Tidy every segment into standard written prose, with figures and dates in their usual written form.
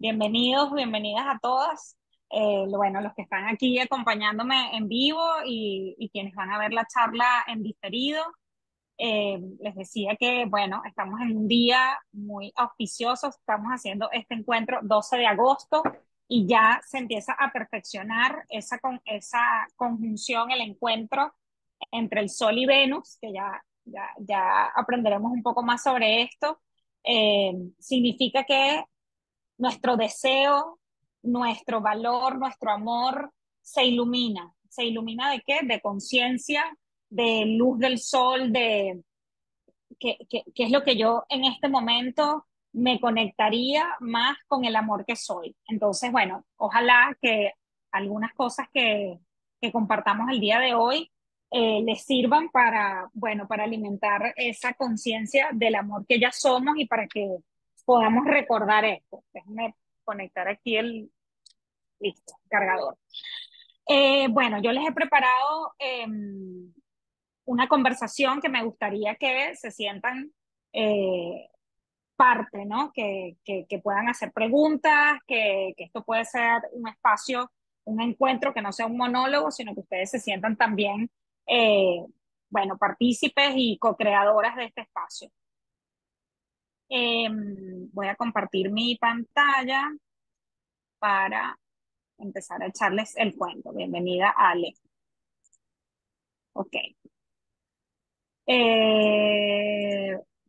Bienvenidos, bienvenidas a todas. Bueno, los que están aquí acompañándome en vivo y quienes van a ver la charla en diferido. Les decía que, bueno, estamos en un día muy auspicioso, estamos haciendo este encuentro 12 de agosto y ya se empieza a perfeccionar esa conjunción, el encuentro entre el Sol y Venus, que ya aprenderemos un poco más sobre esto. Significa que nuestro deseo, nuestro valor, nuestro amor se ilumina. ¿Se ilumina de qué? De conciencia, de luz del sol, de qué es lo que yo en este momento me conectaría más con el amor que soy. Entonces, bueno, ojalá que algunas cosas que compartamos el día de hoy les sirvan para, bueno, para alimentar esa conciencia del amor que ya somos y para que podamos recordar esto. Déjenme conectar aquí listo, cargador. Bueno, yo les he preparado una conversación que me gustaría que se sientan eh, parte, ¿no? Que puedan hacer preguntas, que esto puede ser un espacio, un encuentro que no sea un monólogo, sino que ustedes se sientan también, eh, bueno, partícipes y co-creadoras de este espacio. Voy a compartir mi pantalla para empezar a echarles el cuento. Bienvenida, Ale. Ok.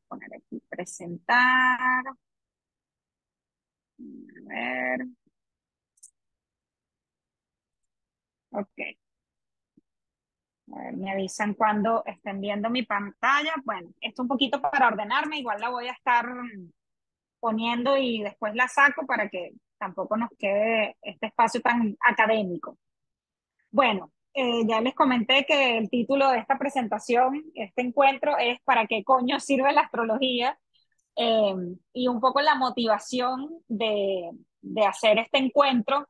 Poner aquí presentar. A ver. Ok. A ver, me avisan cuando estén viendo mi pantalla. Bueno, esto un poquito para ordenarme. Igual la voy a estar poniendo y después la saco para que tampoco nos quede este espacio tan académico. Bueno, ya les comenté que el título de esta presentación, este encuentro, es ¿para qué coño sirve la astrología? Eh, y un poco la motivación de hacer este encuentro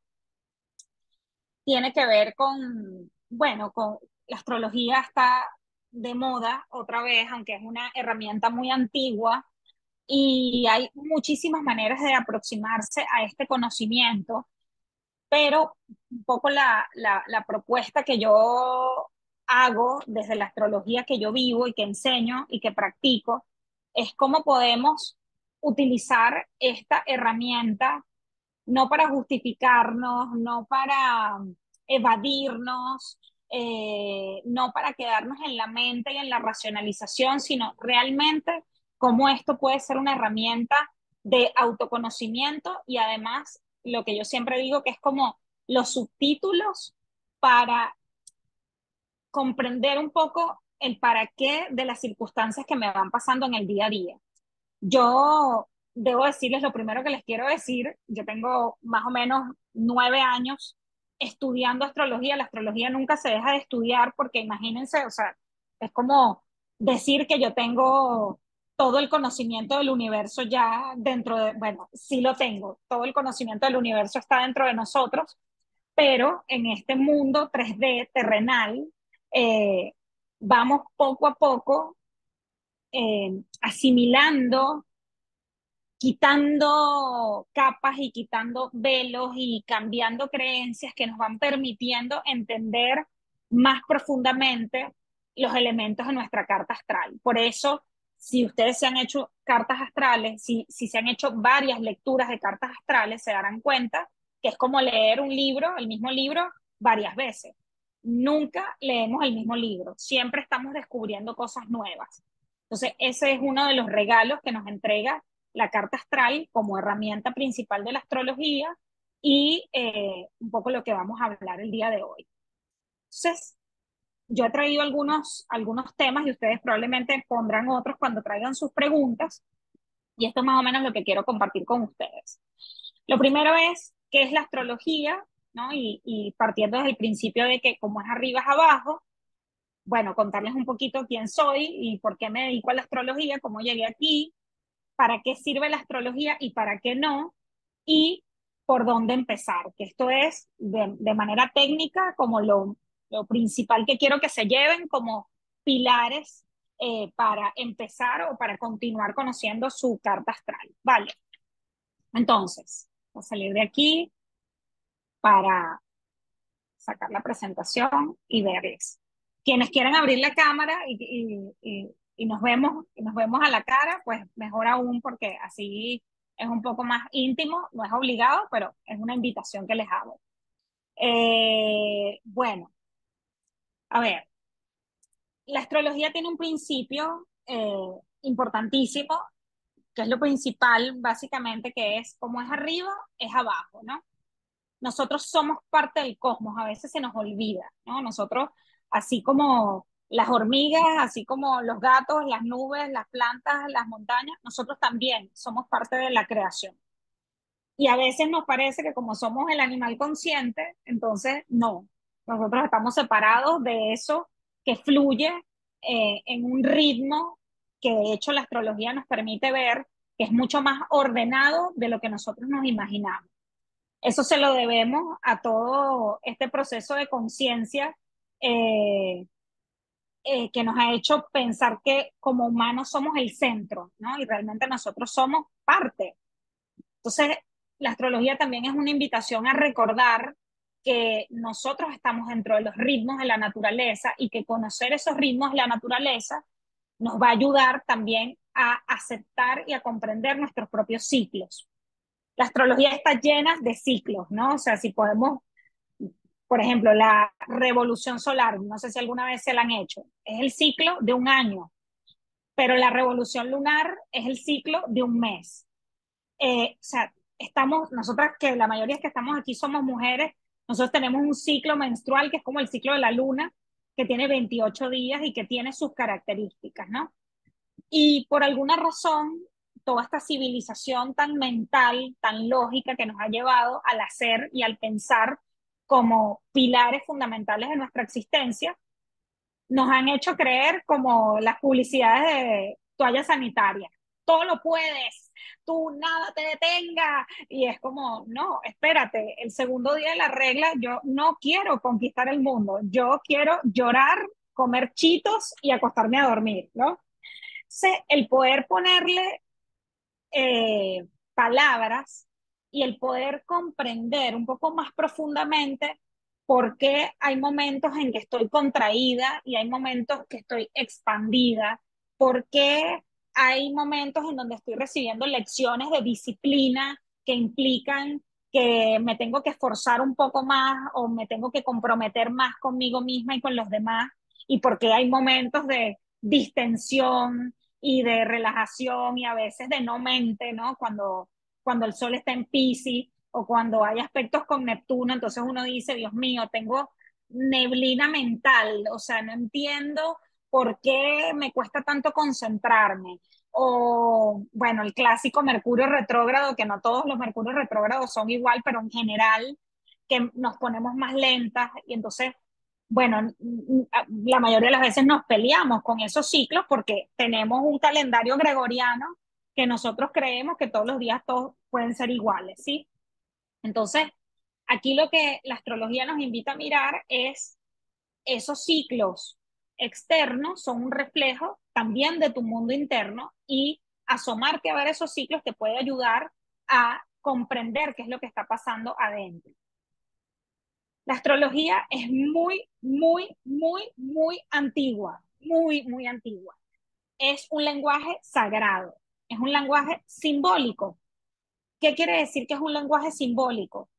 tiene que ver con, bueno, con la astrología está de moda otra vez, aunque es una herramienta muy antigua y hay muchísimas maneras de aproximarse a este conocimiento, pero un poco la propuesta que yo hago desde la astrología que yo vivo y que enseño y que practico es cómo podemos utilizar esta herramienta no para justificarnos, no para evadirnos, no para quedarnos en la mente y en la racionalización, sino realmente cómo esto puede ser una herramienta de autoconocimiento y además lo que yo siempre digo que es como los subtítulos para comprender un poco el para qué de las circunstancias que me van pasando en el día a día. Yo debo decirles lo primero que les quiero decir, yo tengo más o menos 9 años estudiando astrología, la astrología nunca se deja de estudiar porque imagínense, o sea, es como decir que yo tengo todo el conocimiento del universo ya dentro de, bueno, sí lo tengo, todo el conocimiento del universo está dentro de nosotros, pero en este mundo 3D terrenal, eh, vamos poco a poco asimilando, quitando capas y quitando velos y cambiando creencias que nos van permitiendo entender más profundamente los elementos de nuestra carta astral. Por eso, si ustedes se han hecho cartas astrales, si se han hecho varias lecturas de cartas astrales, se darán cuenta que es como leer un libro, el mismo libro, varias veces. Nunca leemos el mismo libro, siempre estamos descubriendo cosas nuevas. Entonces, ese es uno de los regalos que nos entrega la carta astral como herramienta principal de la astrología y un poco lo que vamos a hablar el día de hoy. Entonces, yo he traído algunos temas y ustedes probablemente pondrán otros cuando traigan sus preguntas y esto es más o menos lo que quiero compartir con ustedes. Lo primero es, ¿qué es la astrología? ¿No? Y partiendo desde el principio de que como es arriba es abajo, bueno, contarles un poquito quién soy y por qué me dedico a la astrología, cómo llegué aquí, para qué sirve la astrología y para qué no, y por dónde empezar, que esto es de manera técnica como lo principal que quiero que se lleven como pilares para empezar o para continuar conociendo su carta astral. Vale, entonces, Voy a salir de aquí para sacar la presentación y verles. Quienes quieran abrir la cámara y nos vemos a la cara, pues mejor aún porque así es un poco más íntimo, no es obligado, pero es una invitación que les hago. Bueno, a ver, la astrología tiene un principio importantísimo, que es lo principal, básicamente, que es como es arriba, es abajo, ¿no? Nosotros somos parte del cosmos, a veces se nos olvida, ¿no? Nosotros, así como las hormigas, así como los gatos, las nubes, las plantas, las montañas, nosotros también somos parte de la creación. Y a veces nos parece que como somos el animal consciente, entonces no, nosotros estamos separados de eso que fluye en un ritmo que de hecho la astrología nos permite ver que es mucho más ordenado de lo que nosotros nos imaginamos. Eso se lo debemos a todo este proceso de conciencia eh, que nos ha hecho pensar que como humanos somos el centro, ¿no? Y realmente nosotros somos parte. Entonces, la astrología también es una invitación a recordar que nosotros estamos dentro de los ritmos de la naturaleza y que conocer esos ritmos de la naturaleza nos va a ayudar también a aceptar y a comprender nuestros propios ciclos. La astrología está llena de ciclos, ¿no? O sea, si podemos, por ejemplo, la revolución solar, no sé si alguna vez se la han hecho, es el ciclo de un año, pero la revolución lunar es el ciclo de un mes. O sea, estamos, nosotras que la mayoría que estamos aquí somos mujeres, nosotros tenemos un ciclo menstrual que es como el ciclo de la luna, que tiene 28 días y que tiene sus características, ¿no? Y por alguna razón, toda esta civilización tan mental, tan lógica que nos ha llevado al hacer y al pensar como pilares fundamentales de nuestra existencia, nos han hecho creer como las publicidades de toallas sanitarias. Todo lo puedes, tú nada te detenga. Y es como, no, espérate, el segundo día de la regla, yo no quiero conquistar el mundo, yo quiero llorar, comer chitos y acostarme a dormir, ¿no? El poder ponerle palabras y el poder comprender un poco más profundamente por qué hay momentos en que estoy contraída y hay momentos que estoy expandida, por qué hay momentos en donde estoy recibiendo lecciones de disciplina que implican que me tengo que esforzar un poco más o me tengo que comprometer más conmigo misma y con los demás, y porque hay momentos de distensión y de relajación y a veces de no mente, ¿no? Cuando el sol está en Piscis o cuando hay aspectos con Neptuno, entonces uno dice, Dios mío, tengo neblina mental, o sea, no entiendo por qué me cuesta tanto concentrarme. O, bueno, el clásico Mercurio retrógrado, que no todos los Mercurios retrógrados son igual, pero en general que nos ponemos más lentas y entonces bueno, la mayoría de las veces nos peleamos con esos ciclos porque tenemos un calendario gregoriano que nosotros creemos que todos los días todos pueden ser iguales, ¿sí? Entonces, aquí lo que la astrología nos invita a mirar es esos ciclos externos son un reflejo también de tu mundo interno y asomarte a ver esos ciclos te puede ayudar a comprender qué es lo que está pasando adentro. La astrología es muy antigua, muy antigua. Es un lenguaje sagrado, es un lenguaje simbólico. ¿Qué quiere decir que es un lenguaje simbólico?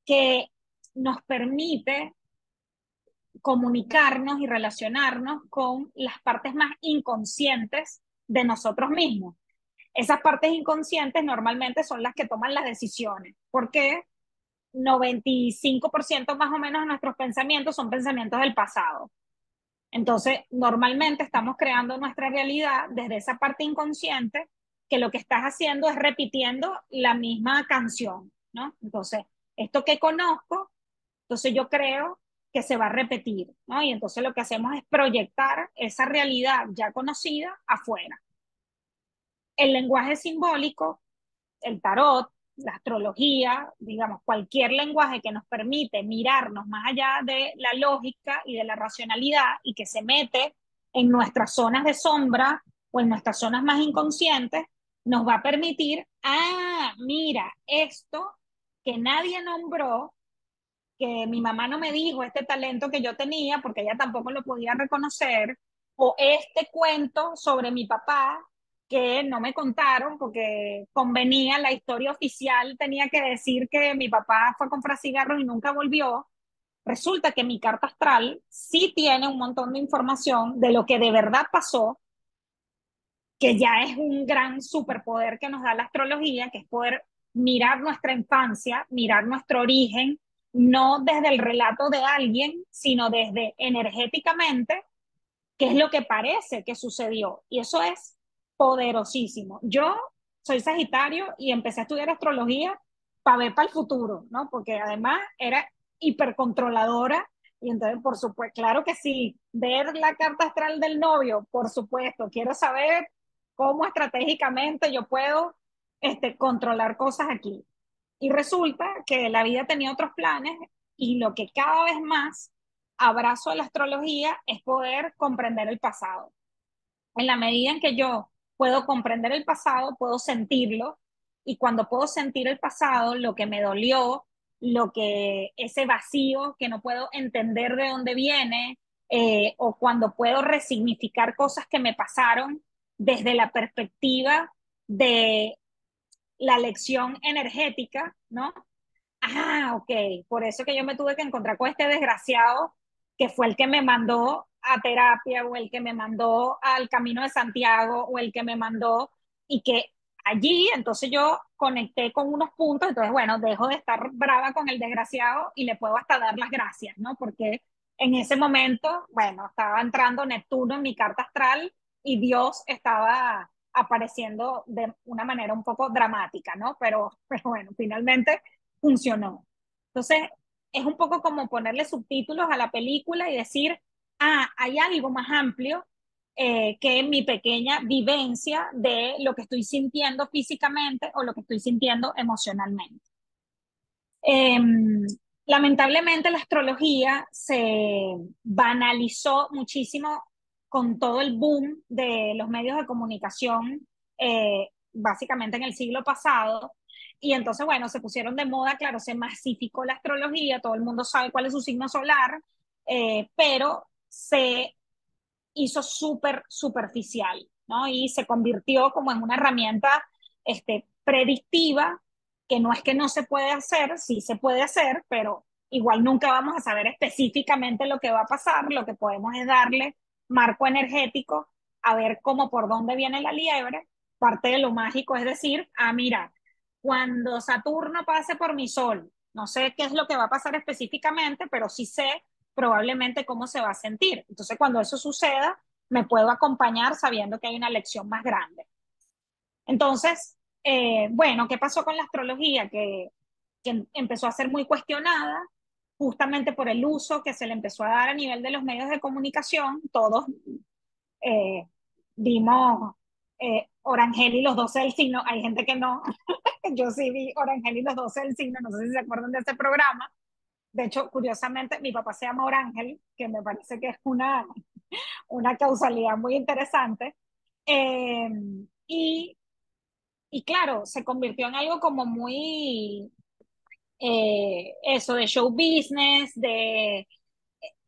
Que nos permite comunicarnos y relacionarnos con las partes más inconscientes de nosotros mismos. Esas partes inconscientes normalmente son las que toman las decisiones. ¿Por qué? 95% más o menos de nuestros pensamientos son pensamientos del pasado. Entonces, normalmente estamos creando nuestra realidad desde esa parte inconsciente que lo que estás haciendo es repitiendo la misma canción, ¿no? Entonces, esto que conozco, entonces yo creo que se va a repetir, ¿no? Y entonces lo que hacemos es proyectar esa realidad ya conocida afuera. El lenguaje simbólico, el tarot, la astrología, digamos, cualquier lenguaje que nos permite mirarnos más allá de la lógica y de la racionalidad y que se mete en nuestras zonas de sombra o en nuestras zonas más inconscientes, nos va a permitir, mira, esto que nadie nombró, que mi mamá no me dijo este talento que yo tenía, porque ella tampoco lo podía reconocer, o este cuento sobre mi papá que no me contaron porque convenía, la historia oficial tenía que decir que mi papá fue a comprar cigarros y nunca volvió. Resulta que mi carta astral sí tiene un montón de información de lo que de verdad pasó, que ya es un gran superpoder que nos da la astrología, que es poder mirar nuestra infancia, mirar nuestro origen, no desde el relato de alguien, sino desde energéticamente qué es lo que parece que sucedió. Y eso es poderosísimo. Yo soy Sagitario y empecé a estudiar astrología para ver para el futuro, ¿no? Porque además era hipercontroladora y entonces, por supuesto, claro que sí, ver la carta astral del novio, por supuesto, quiero saber cómo estratégicamente yo puedo controlar cosas aquí. Y resulta que la vida tenía otros planes y lo que cada vez más abrazo de la astrología es poder comprender el pasado. En la medida en que yo puedo comprender el pasado, puedo sentirlo, y cuando puedo sentir el pasado, lo que me dolió, lo que ese vacío que no puedo entender de dónde viene, o cuando puedo resignificar cosas que me pasaron desde la perspectiva de la lección energética, ¿no? Ah, ok. Por eso que yo me tuve que encontrar con este desgraciado que fue el que me mandó a terapia o el que me mandó al Camino de Santiago o el que me mandó y que allí entonces yo conecté con unos puntos, entonces bueno, dejo de estar brava con el desgraciado y le puedo hasta dar las gracias, ¿no? Porque en ese momento, bueno, estaba entrando Neptuno en mi carta astral y Dios estaba apareciendo de una manera un poco dramática, ¿no? Pero bueno, finalmente funcionó. Entonces, es un poco como ponerle subtítulos a la película y decir, ah, hay algo más amplio que mi pequeña vivencia de lo que estoy sintiendo físicamente o lo que estoy sintiendo emocionalmente. Eh, Lamentablemente la astrología se banalizó muchísimo con todo el boom de los medios de comunicación, básicamente en el siglo pasado. Y entonces, bueno, se pusieron de moda, claro, se masificó la astrología, todo el mundo sabe cuál es su signo solar, pero se hizo súper superficial, ¿no? Y se convirtió como en una herramienta predictiva, que no es que no se puede hacer, sí se puede hacer, pero igual nunca vamos a saber específicamente lo que va a pasar, lo que podemos es darle marco energético a ver cómo por dónde viene la liebre. Parte de lo mágico es decir, ah, mira, cuando Saturno pase por mi sol, no sé qué es lo que va a pasar específicamente, pero sí sé probablemente cómo se va a sentir. Entonces, cuando eso suceda, me puedo acompañar sabiendo que hay una lección más grande. Entonces, bueno, ¿qué pasó con la astrología? Que empezó a ser muy cuestionada justamente por el uso que se le empezó a dar a nivel de los medios de comunicación. Todos eh, vimos Orangel y los 12 del signo. Hay gente que no. Yo sí vi Orangel y los 12 del signo. No sé si se acuerdan de ese programa. De hecho, curiosamente, mi papá se llama Orángel, que me parece que es una causalidad muy interesante. Eh, y, y claro, se convirtió en algo como muy, eso de show business,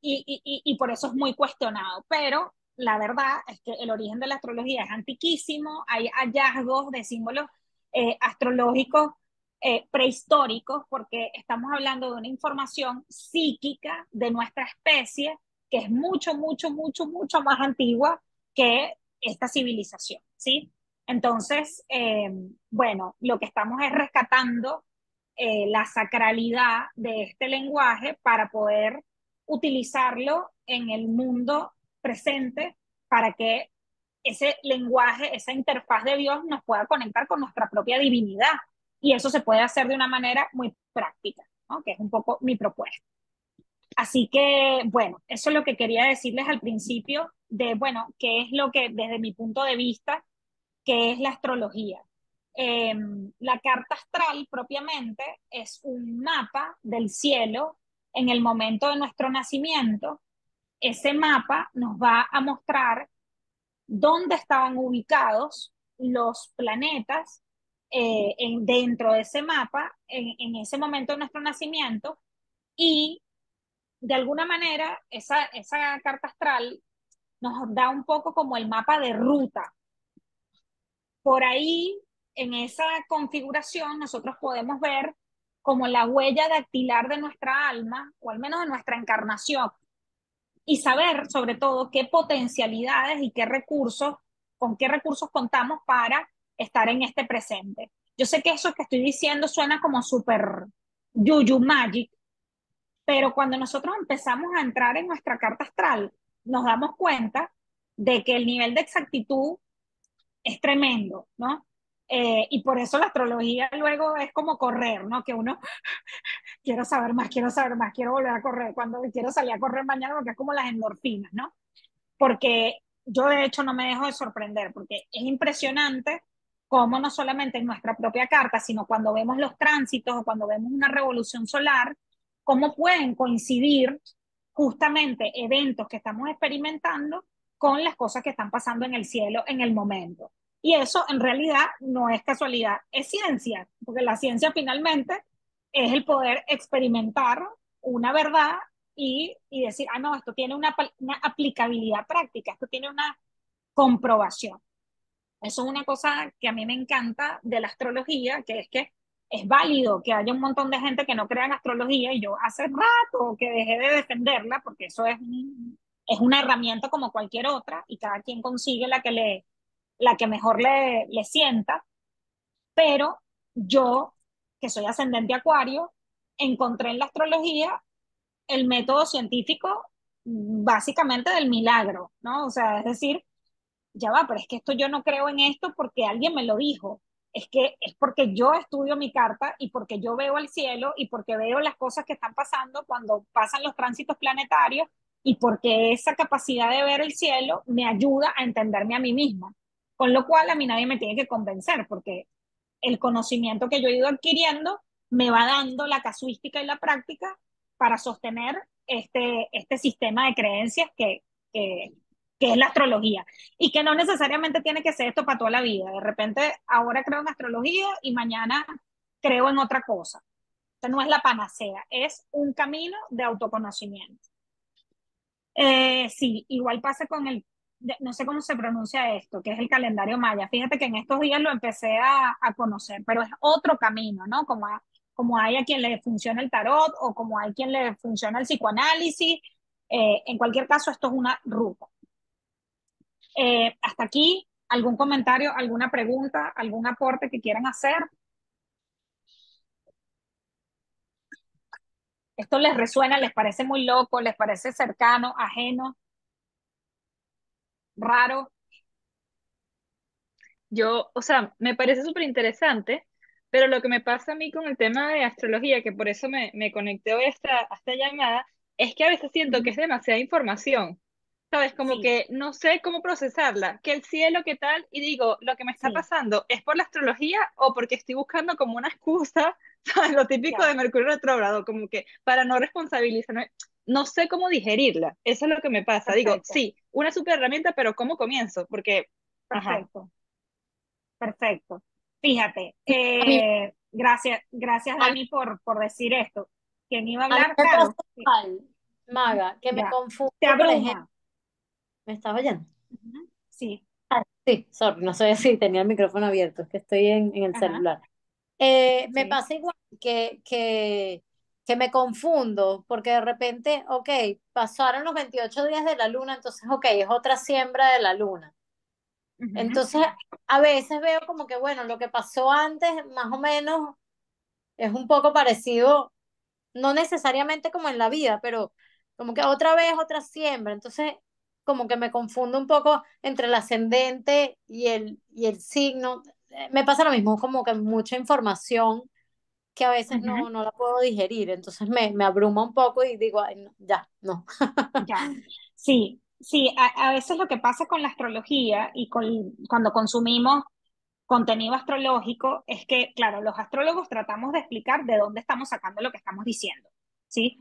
y por eso es muy cuestionado. Pero la verdad es que el origen de la astrología es antiquísimo, hay hallazgos de símbolos astrológicos prehistóricos, porque estamos hablando de una información psíquica de nuestra especie que es mucho, mucho, mucho, mucho más antigua que esta civilización, ¿sí? Entonces, bueno, lo que estamos es rescatando la sacralidad de este lenguaje para poder utilizarlo en el mundo presente para que ese lenguaje, esa interfaz de Dios nos pueda conectar con nuestra propia divinidad. Y eso se puede hacer de una manera muy práctica, ¿no? Que es un poco mi propuesta. Así que, bueno, eso es lo que quería decirles al principio de, bueno, qué es lo que desde mi punto de vista, qué es la astrología. Eh, la carta astral propiamente es un mapa del cielo en el momento de nuestro nacimiento. Ese mapa nos va a mostrar dónde estaban ubicados los planetas dentro de ese mapa, en ese momento de nuestro nacimiento, y de alguna manera esa carta astral nos da un poco como el mapa de ruta. Por ahí, en esa configuración, nosotros podemos ver como la huella dactilar de nuestra alma, o al menos de nuestra encarnación, y saber sobre todo qué potencialidades y con qué recursos contamos para estar en este presente. Yo sé que eso que estoy diciendo suena como súper yuyu magic, pero cuando nosotros empezamos a entrar en nuestra carta astral, nos damos cuenta de que el nivel de exactitud es tremendo, ¿no? Y por eso la astrología luego es como correr, ¿no? Que uno quiero saber más, quiero saber más, quiero volver a correr, cuando quiero salir a correr mañana, porque es como las endorfinas, ¿no? Porque yo de hecho no me dejo de sorprender, porque es impresionante cómo no solamente en nuestra propia carta, sino cuando vemos los tránsitos o cuando vemos una revolución solar, cómo pueden coincidir justamente eventos que estamos experimentando con las cosas que están pasando en el cielo en el momento. Y eso en realidad no es casualidad, es ciencia, porque la ciencia finalmente es el poder experimentar una verdad y decir, ah, no, esto tiene una aplicabilidad práctica, esto tiene una comprobación. Eso es una cosa que a mí me encanta de la astrología, que es que es válido que haya un montón de gente que no crea en astrología y yo hace rato que dejé de defenderla porque eso es una herramienta como cualquier otra y cada quien consigue la que mejor le sienta, pero yo, que soy ascendente acuario, encontré en la astrología el método científico básicamente del milagro, ¿no? O sea, es decir, ya va, pero es que esto yo no creo en esto porque alguien me lo dijo. Es que es porque yo estudio mi carta y porque yo veo el cielo y porque veo las cosas que están pasando cuando pasan los tránsitos planetarios y porque esa capacidad de ver el cielo me ayuda a entenderme a mí misma. Con lo cual a mí nadie me tiene que convencer porque el conocimiento que yo he ido adquiriendo me va dando la casuística y la práctica para sostener este sistema de creencias que, que es la astrología. Y que no necesariamente tiene que ser esto para toda la vida. De repente, ahora creo en astrología y mañana creo en otra cosa. Esto no es la panacea, es un camino de autoconocimiento. Sí, igual pasa con no sé cómo se pronuncia esto, que es el calendario maya. Fíjate que en estos días lo empecé a conocer, pero es otro camino, ¿no? Como hay a quien le funciona el tarot o como hay quien le funciona el psicoanálisis. En cualquier caso, esto es una ruta. Hasta aquí, ¿algún comentario, alguna pregunta, algún aporte que quieran hacer? ¿Esto les resuena, les parece muy loco, les parece cercano, ajeno, raro? Yo, o sea, me parece súper interesante, pero lo que me pasa a mí con el tema de astrología, que por eso me conecté hoy a esta llamada, es que a veces siento que Ujú. es demasiada información, ¿sabes? Como Sí, que no sé cómo procesarla, que el cielo, qué tal, y digo, lo que me está sí, pasando es por la astrología o porque estoy buscando como una excusa, ¿sabes? Lo típico de ya, Mercurio retrógrado, como que para no responsabilizarme, no sé cómo digerirla, eso es lo que me pasa. Digo, perfecto, sí, una super herramienta, pero ¿cómo comienzo? Porque, ajá. perfecto, perfecto. Fíjate, A mí, gracias a mí, Dani por decir esto. ¿Quién iba a a mí hablar? me pasa Caro. Sí. igual, Ujú. Maga, que me Ya, confundo, te por ejemplo, abruma. ¿me estaba oyendo? Ujú. Sí, Sí, sorry, no soy así, tenía el micrófono abierto, es que estoy en el ajá, celular. Me sí. pasa igual que me confundo, porque de repente, ok, pasaron los 28 días de la luna, entonces, ok, es otra siembra de la luna. Ujú. Entonces, a veces veo como que, bueno, lo que pasó antes, más o menos, es un poco parecido, no necesariamente como en la vida, pero como que otra vez otra siembra. Entonces, como que me confundo un poco entre el ascendente y el signo. Me pasa lo mismo, como que mucha información que a veces Ujú. no la puedo digerir. Entonces me abruma un poco y digo, ay, no, ya, no. Ya, sí, sí, a veces lo que pasa con la astrología y cuando consumimos contenido astrológico es que, claro, los astrólogos tratamos de explicar de dónde estamos sacando lo que estamos diciendo, ¿sí?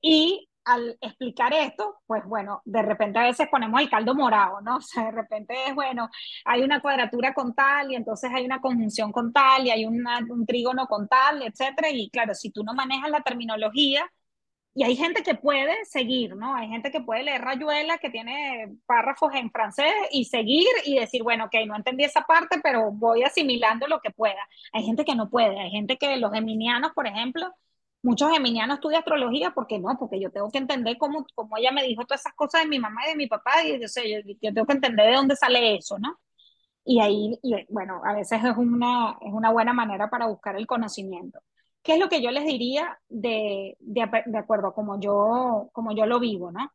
Y al explicar esto, pues bueno, de repente a veces ponemos el caldo morado, ¿no? O sea, de repente es, bueno, hay una cuadratura con tal y entonces hay una conjunción con tal y hay un trígono con tal, etcétera. Y claro, si tú no manejas la terminología, y hay gente que puede seguir, ¿no? Hay gente que puede leer Rayuela, que tiene párrafos en francés y seguir y decir, bueno, ok, no entendí esa parte, pero voy asimilando lo que pueda. Hay gente que no puede, hay gente que los geminianos, por ejemplo, muchos geminianos estudian astrología, porque no? Porque yo tengo que entender cómo ella me dijo todas esas cosas de mi mamá y de mi papá, y yo tengo que entender de dónde sale eso, ¿no? Y ahí, y bueno, a veces es una buena manera para buscar el conocimiento. ¿Qué es lo que yo les diría de acuerdo a como yo lo vivo, ¿no?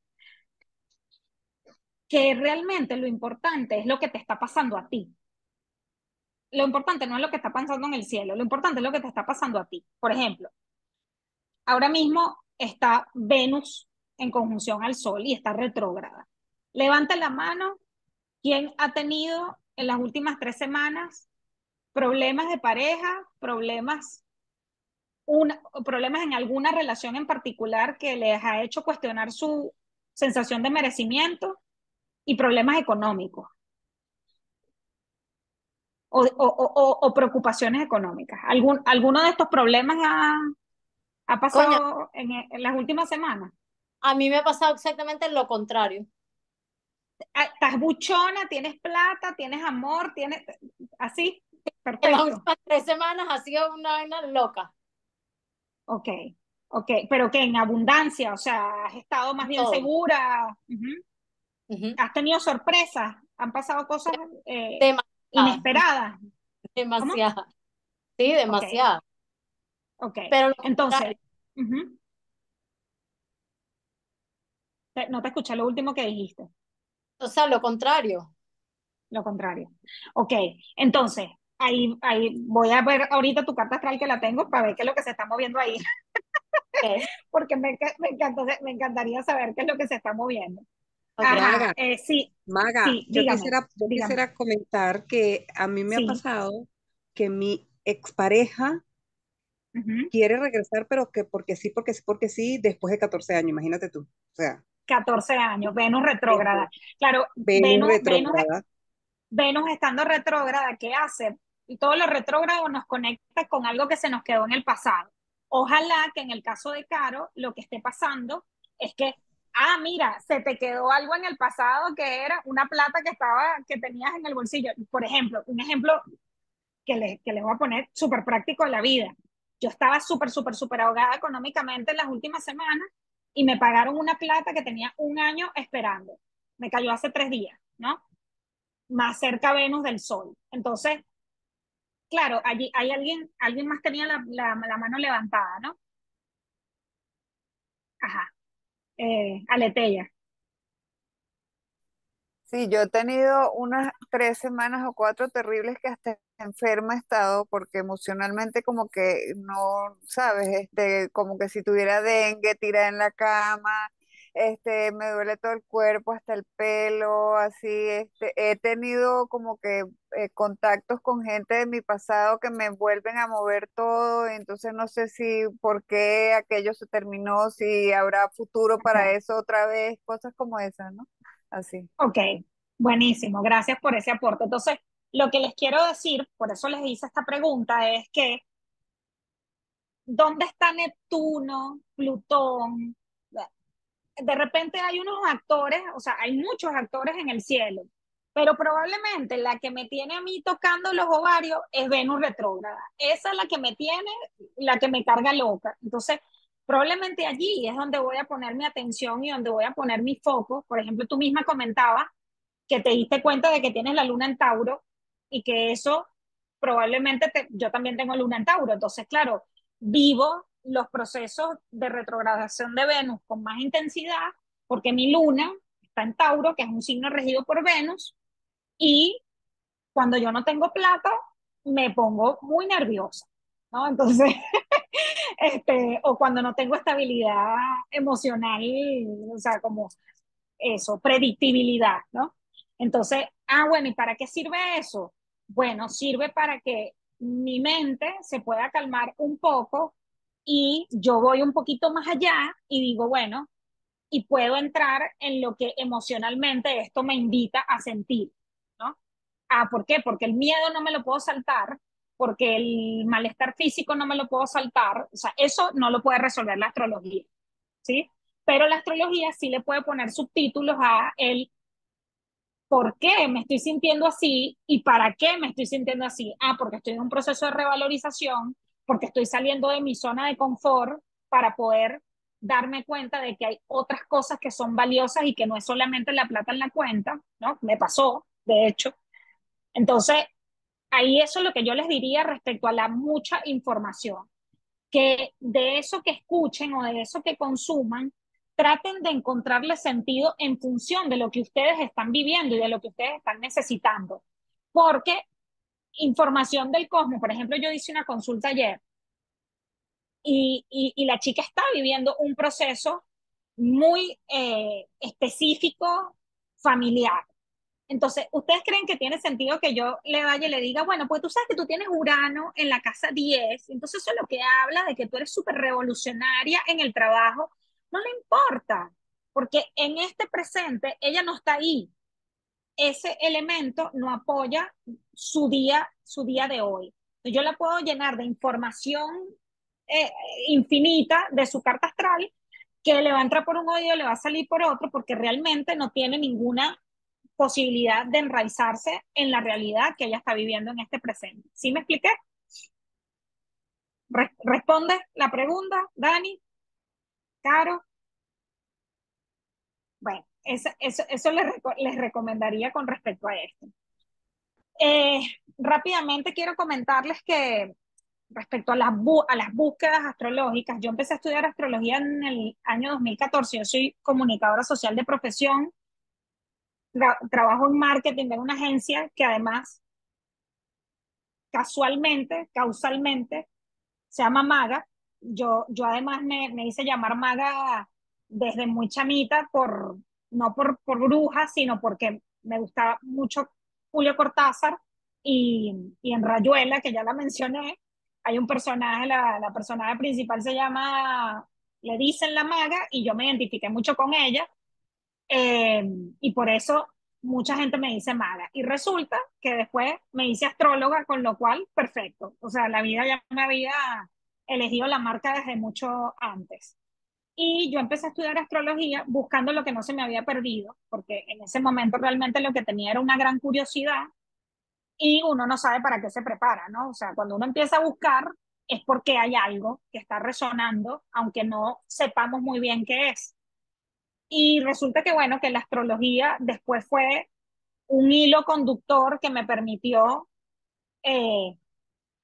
Que realmente lo importante es lo que te está pasando a ti. Lo importante no es lo que está pasando en el cielo, lo importante es lo que te está pasando a ti. Por ejemplo, ahora mismo está Venus en conjunción al Sol y está retrógrada. Levanta la mano, ¿quién ha tenido en las últimas 3 semanas problemas de pareja, problemas en alguna relación en particular que les ha hecho cuestionar su sensación de merecimiento y problemas económicos o preocupaciones económicas? ¿Alguno de estos problemas ha Coño, pasado en las últimas semanas? a mí me ha pasado exactamente lo contrario. ¿Estás buchona? ¿Tienes plata? ¿Tienes amor? ¿Tienes así? En las Perfecto. últimas 3 semanas ha sido una vaina loca. Ok, ok, pero que en abundancia, o sea, has estado más bien Todo. segura. Ujú. Ujú. ¿Has tenido sorpresas? ¿Han pasado cosas Demasiada, inesperadas? ¿Cómo? demasiada. Sí, Ok, demasiada. ok. Pero lo Entonces, contrario, ujú, no te escuché lo último que dijiste, o sea, lo contrario. lo contrario. Ok, entonces, ahí voy a ver ahorita tu carta astral que la tengo para ver qué es lo que se está moviendo ahí, Ok, porque me encantaría saber qué es lo que se está moviendo. ok. Ajá, Maga, sí, Maga, sí, dígame, yo dígame. quisiera comentar que a mí me ha Sí, pasado que mi expareja ujú. quiere regresar, pero que porque sí, porque sí, porque sí, después de 14 años, imagínate tú. O sea, 14 años, Venus retrógrada. Venus, Claro, Venus retrógrada. Venus estando retrógrada, ¿qué hace? Y todo lo retrógrado nos conecta con algo que se nos quedó en el pasado. Ojalá que en el caso de Caro, lo que esté pasando es que, mira, se te quedó algo en el pasado que era una plata que tenías en el bolsillo. Por ejemplo, un ejemplo que les voy a poner súper práctico en la vida. Yo estaba súper, súper, súper ahogada económicamente en las últimas semanas y me pagaron una plata que tenía un año esperando. Me cayó hace 3 días, ¿no? Más cerca Venus del Sol. Entonces, claro, allí hay alguien más tenía la mano levantada, ¿no? Ajá, aleteya. Sí, yo he tenido unas 3 semanas o 4 terribles que hasta enferma he estado porque emocionalmente como que no, sabes, como que si tuviera dengue, tirada en la cama, me duele todo el cuerpo, hasta el pelo, así, he tenido como que contactos con gente de mi pasado que me vuelven a mover todo, entonces no sé si por qué aquello se terminó, si habrá futuro para Okay. eso otra vez, cosas como esas, ¿no? Así. Ok, buenísimo, gracias por ese aporte. Entonces, lo que les quiero decir, por eso les hice esta pregunta, es que ¿dónde está Neptuno, Plutón? De repente hay unos actores, o sea, hay muchos actores en el cielo, pero probablemente la que me tiene a mí tocando los ovarios es Venus retrógrada. Esa es la que me tiene, la que me carga loca. Entonces, probablemente allí es donde voy a poner mi atención y donde voy a poner mi foco. Por ejemplo, tú misma comentabas que te diste cuenta de que tienes la luna en Tauro y que eso probablemente yo también tengo luna en Tauro. Entonces, claro, vivo los procesos de retrogradación de Venus con más intensidad porque mi luna está en Tauro, que es un signo regido por Venus, y cuando yo no tengo plata, me pongo muy nerviosa, ¿no? Entonces, o cuando no tengo estabilidad emocional, o sea, como eso, predictibilidad, ¿no? Entonces, bueno, ¿y para qué sirve eso? Bueno, sirve para que mi mente se pueda calmar un poco y yo voy un poquito más allá y digo, bueno, y puedo entrar en lo que emocionalmente esto me invita a sentir, ¿no? ¿Por qué? Porque el miedo no me lo puedo saltar, porque el malestar físico no me lo puedo saltar, o sea, eso no lo puede resolver la astrología, ¿sí? Pero la astrología sí le puede poner subtítulos a el por qué me estoy sintiendo así y para qué me estoy sintiendo así. Porque estoy en un proceso de revalorización, porque estoy saliendo de mi zona de confort para poder darme cuenta de que hay otras cosas que son valiosas y que no es solamente la plata en la cuenta, ¿no? Me pasó, de hecho. Entonces, ahí eso es lo que yo les diría respecto a la mucha información, que de eso que escuchen o de eso que consuman, traten de encontrarle sentido en función de lo que ustedes están viviendo y de lo que ustedes están necesitando. Porque información del cosmos, por ejemplo, yo hice una consulta ayer y la chica está viviendo un proceso muy específico, familiar. Entonces, ¿ustedes creen que tiene sentido que yo le vaya y le diga, bueno, pues tú sabes que tú tienes Urano en la casa 10, entonces eso es lo que habla de que tú eres súper revolucionaria en el trabajo? No le importa, porque en este presente ella no está ahí. Ese elemento no apoya su día de hoy. Yo la puedo llenar de información eh, infinita de su carta astral, que le va a entrar por un oído, le va a salir por otro, porque realmente no tiene ninguna posibilidad de enraizarse en la realidad que ella está viviendo en este presente. ¿Sí me expliqué? ¿Responde la pregunta, Dani? Caro. Bueno, eso les recomendaría con respecto a esto. Eh, Rápidamente quiero comentarles que respecto a a las búsquedas astrológicas, yo empecé a estudiar astrología en el año 2014. Yo soy comunicadora social de profesión, trabajo en marketing de una agencia que además causalmente, se llama Maga. Yo además me hice llamar Maga desde muy chamita, no por bruja, sino porque me gustaba mucho Julio Cortázar y en Rayuela, que ya la mencioné, hay un personaje, la personaje principal se llama, le dicen la Maga, y yo me identifiqué mucho con ella, eh, y por eso mucha gente me dice maga. Y resulta que después me hice astróloga, con lo cual, perfecto. O sea, la vida ya me había elegido la marca desde mucho antes. Y yo empecé a estudiar astrología buscando lo que no se me había perdido, porque en ese momento realmente lo que tenía era una gran curiosidad y uno no sabe para qué se prepara, ¿no? O sea, cuando uno empieza a buscar es porque hay algo que está resonando, aunque no sepamos muy bien qué es. Y resulta que, bueno, que la astrología después fue un hilo conductor que me permitió eh,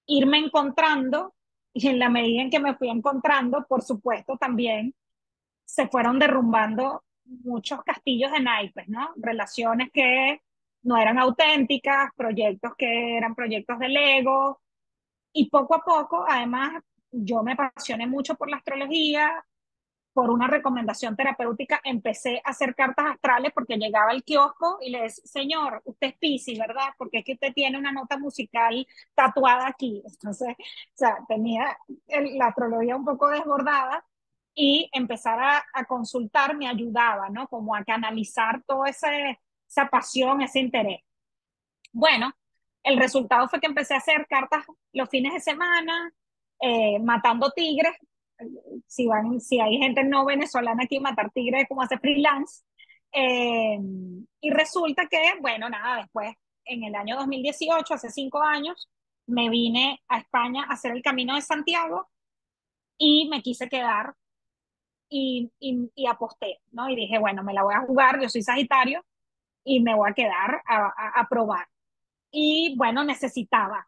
irme encontrando, y en la medida en que me fui encontrando, por supuesto, también se fueron derrumbando muchos castillos de naipes, ¿no? Relaciones que no eran auténticas, proyectos que eran proyectos del ego, y poco a poco, además, yo me apasioné mucho por la astrología. Por una recomendación terapéutica empecé a hacer cartas astrales, porque llegaba al kiosco y le decía, señor, usted es Piscis, ¿verdad? Porque es que usted tiene una nota musical tatuada aquí. Entonces, o sea, tenía la astrología un poco desbordada, y empezar a consultar me ayudaba, ¿no? Como a canalizar toda esa pasión, ese interés. Bueno, el resultado fue que empecé a hacer cartas los fines de semana, matando tigres. Si hay gente no venezolana aquí, matar tigres es como hacer freelance. Eh, y resulta que, bueno, nada, después, en el año 2018, hace 5 años, me vine a España a hacer el Camino de Santiago y me quise quedar y aposté, ¿no? Y dije, bueno, me la voy a jugar, yo soy Sagitario y me voy a quedar a probar. Y bueno, necesitaba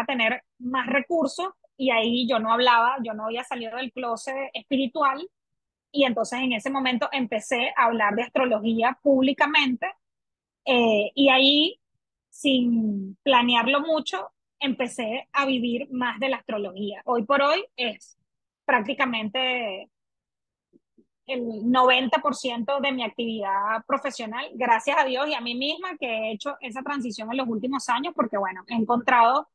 tener más recursos, y ahí yo no hablaba, yo no había salido del closet espiritual, y entonces en ese momento empecé a hablar de astrología públicamente, y ahí, sin planearlo mucho, empecé a vivir más de la astrología. Hoy por hoy es prácticamente el 90% de mi actividad profesional, gracias a Dios y a mí misma, que he hecho esa transición en los últimos años, porque bueno, he encontrado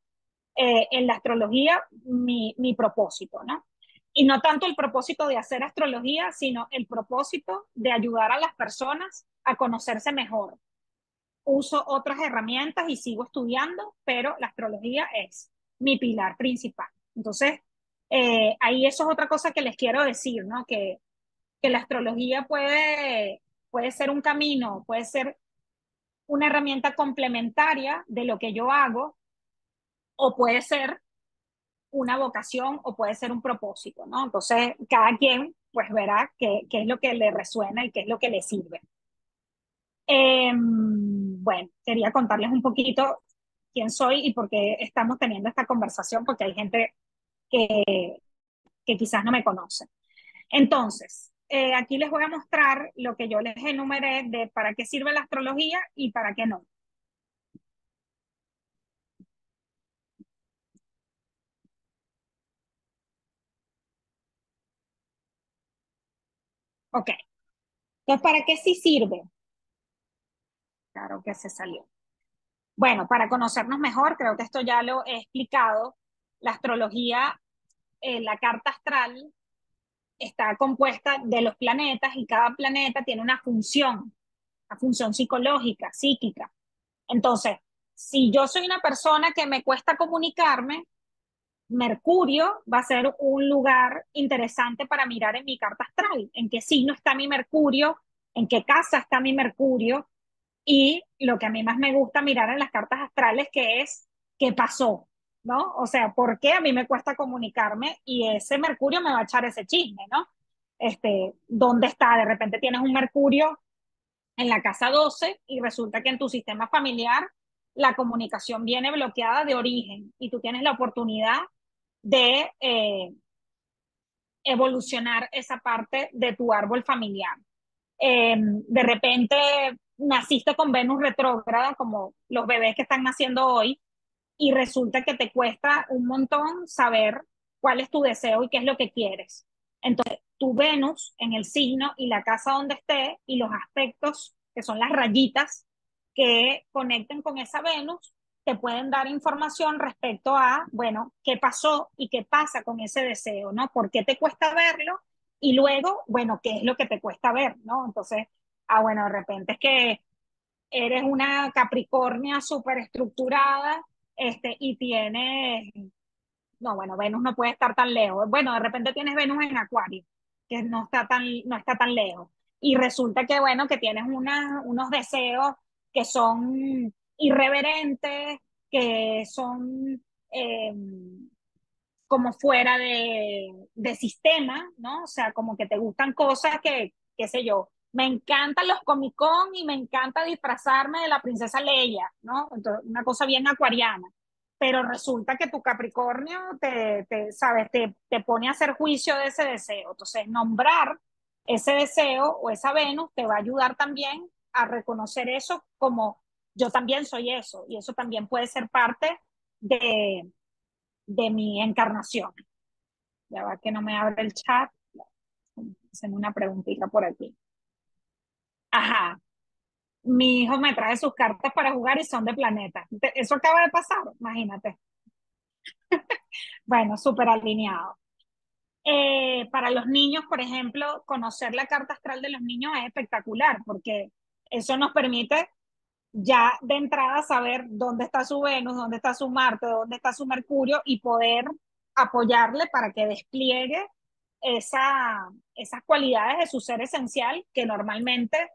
en la astrología mi propósito, ¿no? Y no tanto el propósito de hacer astrología, sino el propósito de ayudar a las personas a conocerse mejor. Uso otras herramientas y sigo estudiando, pero la astrología es mi pilar principal. Entonces, ahí eso es otra cosa que les quiero decir, ¿no? Que la astrología puede ser un camino, puede ser una herramienta complementaria de lo que yo hago, o puede ser una vocación o puede ser un propósito, ¿no? Entonces, cada quien pues verá qué es lo que le resuena y qué es lo que le sirve. Bueno, quería contarles un poquito quién soy y por qué estamos teniendo esta conversación, porque hay gente que quizás no me conoce. Entonces, aquí les voy a mostrar lo que yo les enumeré de para qué sirve la astrología y para qué no. Ok, entonces, ¿para qué sí sirve? Claro que se salió. Bueno, para conocernos mejor, creo que esto ya lo he explicado. La astrología, la carta astral, está compuesta de los planetas y cada planeta tiene una función psicológica, psíquica. Entonces, si yo soy una persona que me cuesta comunicarme, Mercurio va a ser un lugar interesante para mirar en mi carta astral, en qué signo está mi Mercurio, en qué casa está mi Mercurio, y lo que a mí más me gusta mirar en las cartas astrales, que es qué pasó, ¿no? O sea, ¿por qué a mí me cuesta comunicarme? Y ese Mercurio me va a echar ese chisme, ¿no? ¿Dónde está? De repente tienes un Mercurio en la casa 12 y resulta que en tu sistema familiar la comunicación viene bloqueada de origen y tú tienes la oportunidad de evolucionar esa parte de tu árbol familiar. De repente naciste con Venus retrógrada, como los bebés que están naciendo hoy, y resulta que te cuesta un montón saber cuál es tu deseo y qué es lo que quieres. Entonces, tu Venus en el signo y la casa donde esté y los aspectos, que son las rayitas que conecten con esa Venus, te pueden dar información respecto a, bueno, qué pasó y qué pasa con ese deseo, ¿no? ¿Por qué te cuesta verlo? Y luego, bueno, ¿qué es lo que te cuesta ver, ¿no? Entonces, bueno, de repente es que eres una Capricornia súper estructurada, y tienes, no, bueno, Venus no puede estar tan lejos. Bueno, de repente tienes Venus en Acuario, que no está tan lejos. Y resulta que, bueno, que tienes unos deseos que son irreverentes, que son eh, como fuera de sistema, ¿no? O sea, como que te gustan cosas que, qué sé yo, me encantan los Comic Con y me encanta disfrazarme de la princesa Leia, ¿no? Entonces, una cosa bien acuariana. Pero resulta que tu Capricornio sabes, te pone a hacer juicio de ese deseo. Entonces, nombrar ese deseo o esa Venus te va a ayudar también a reconocer eso como yo también soy eso. Y eso también puede ser parte de, de mi encarnación. Ya va que no me abre el chat. Hacen una preguntita por aquí. Ajá. Mi hijo me trae sus cartas para jugar y son de planetas. Eso acaba de pasar, imagínate. Bueno, súper alineado. Para los niños, por ejemplo, conocer la carta astral de los niños es espectacular porque eso nos permite ya de entrada saber dónde está su Venus, dónde está su Marte, dónde está su Mercurio y poder apoyarle para que despliegue esas cualidades de su ser esencial que normalmente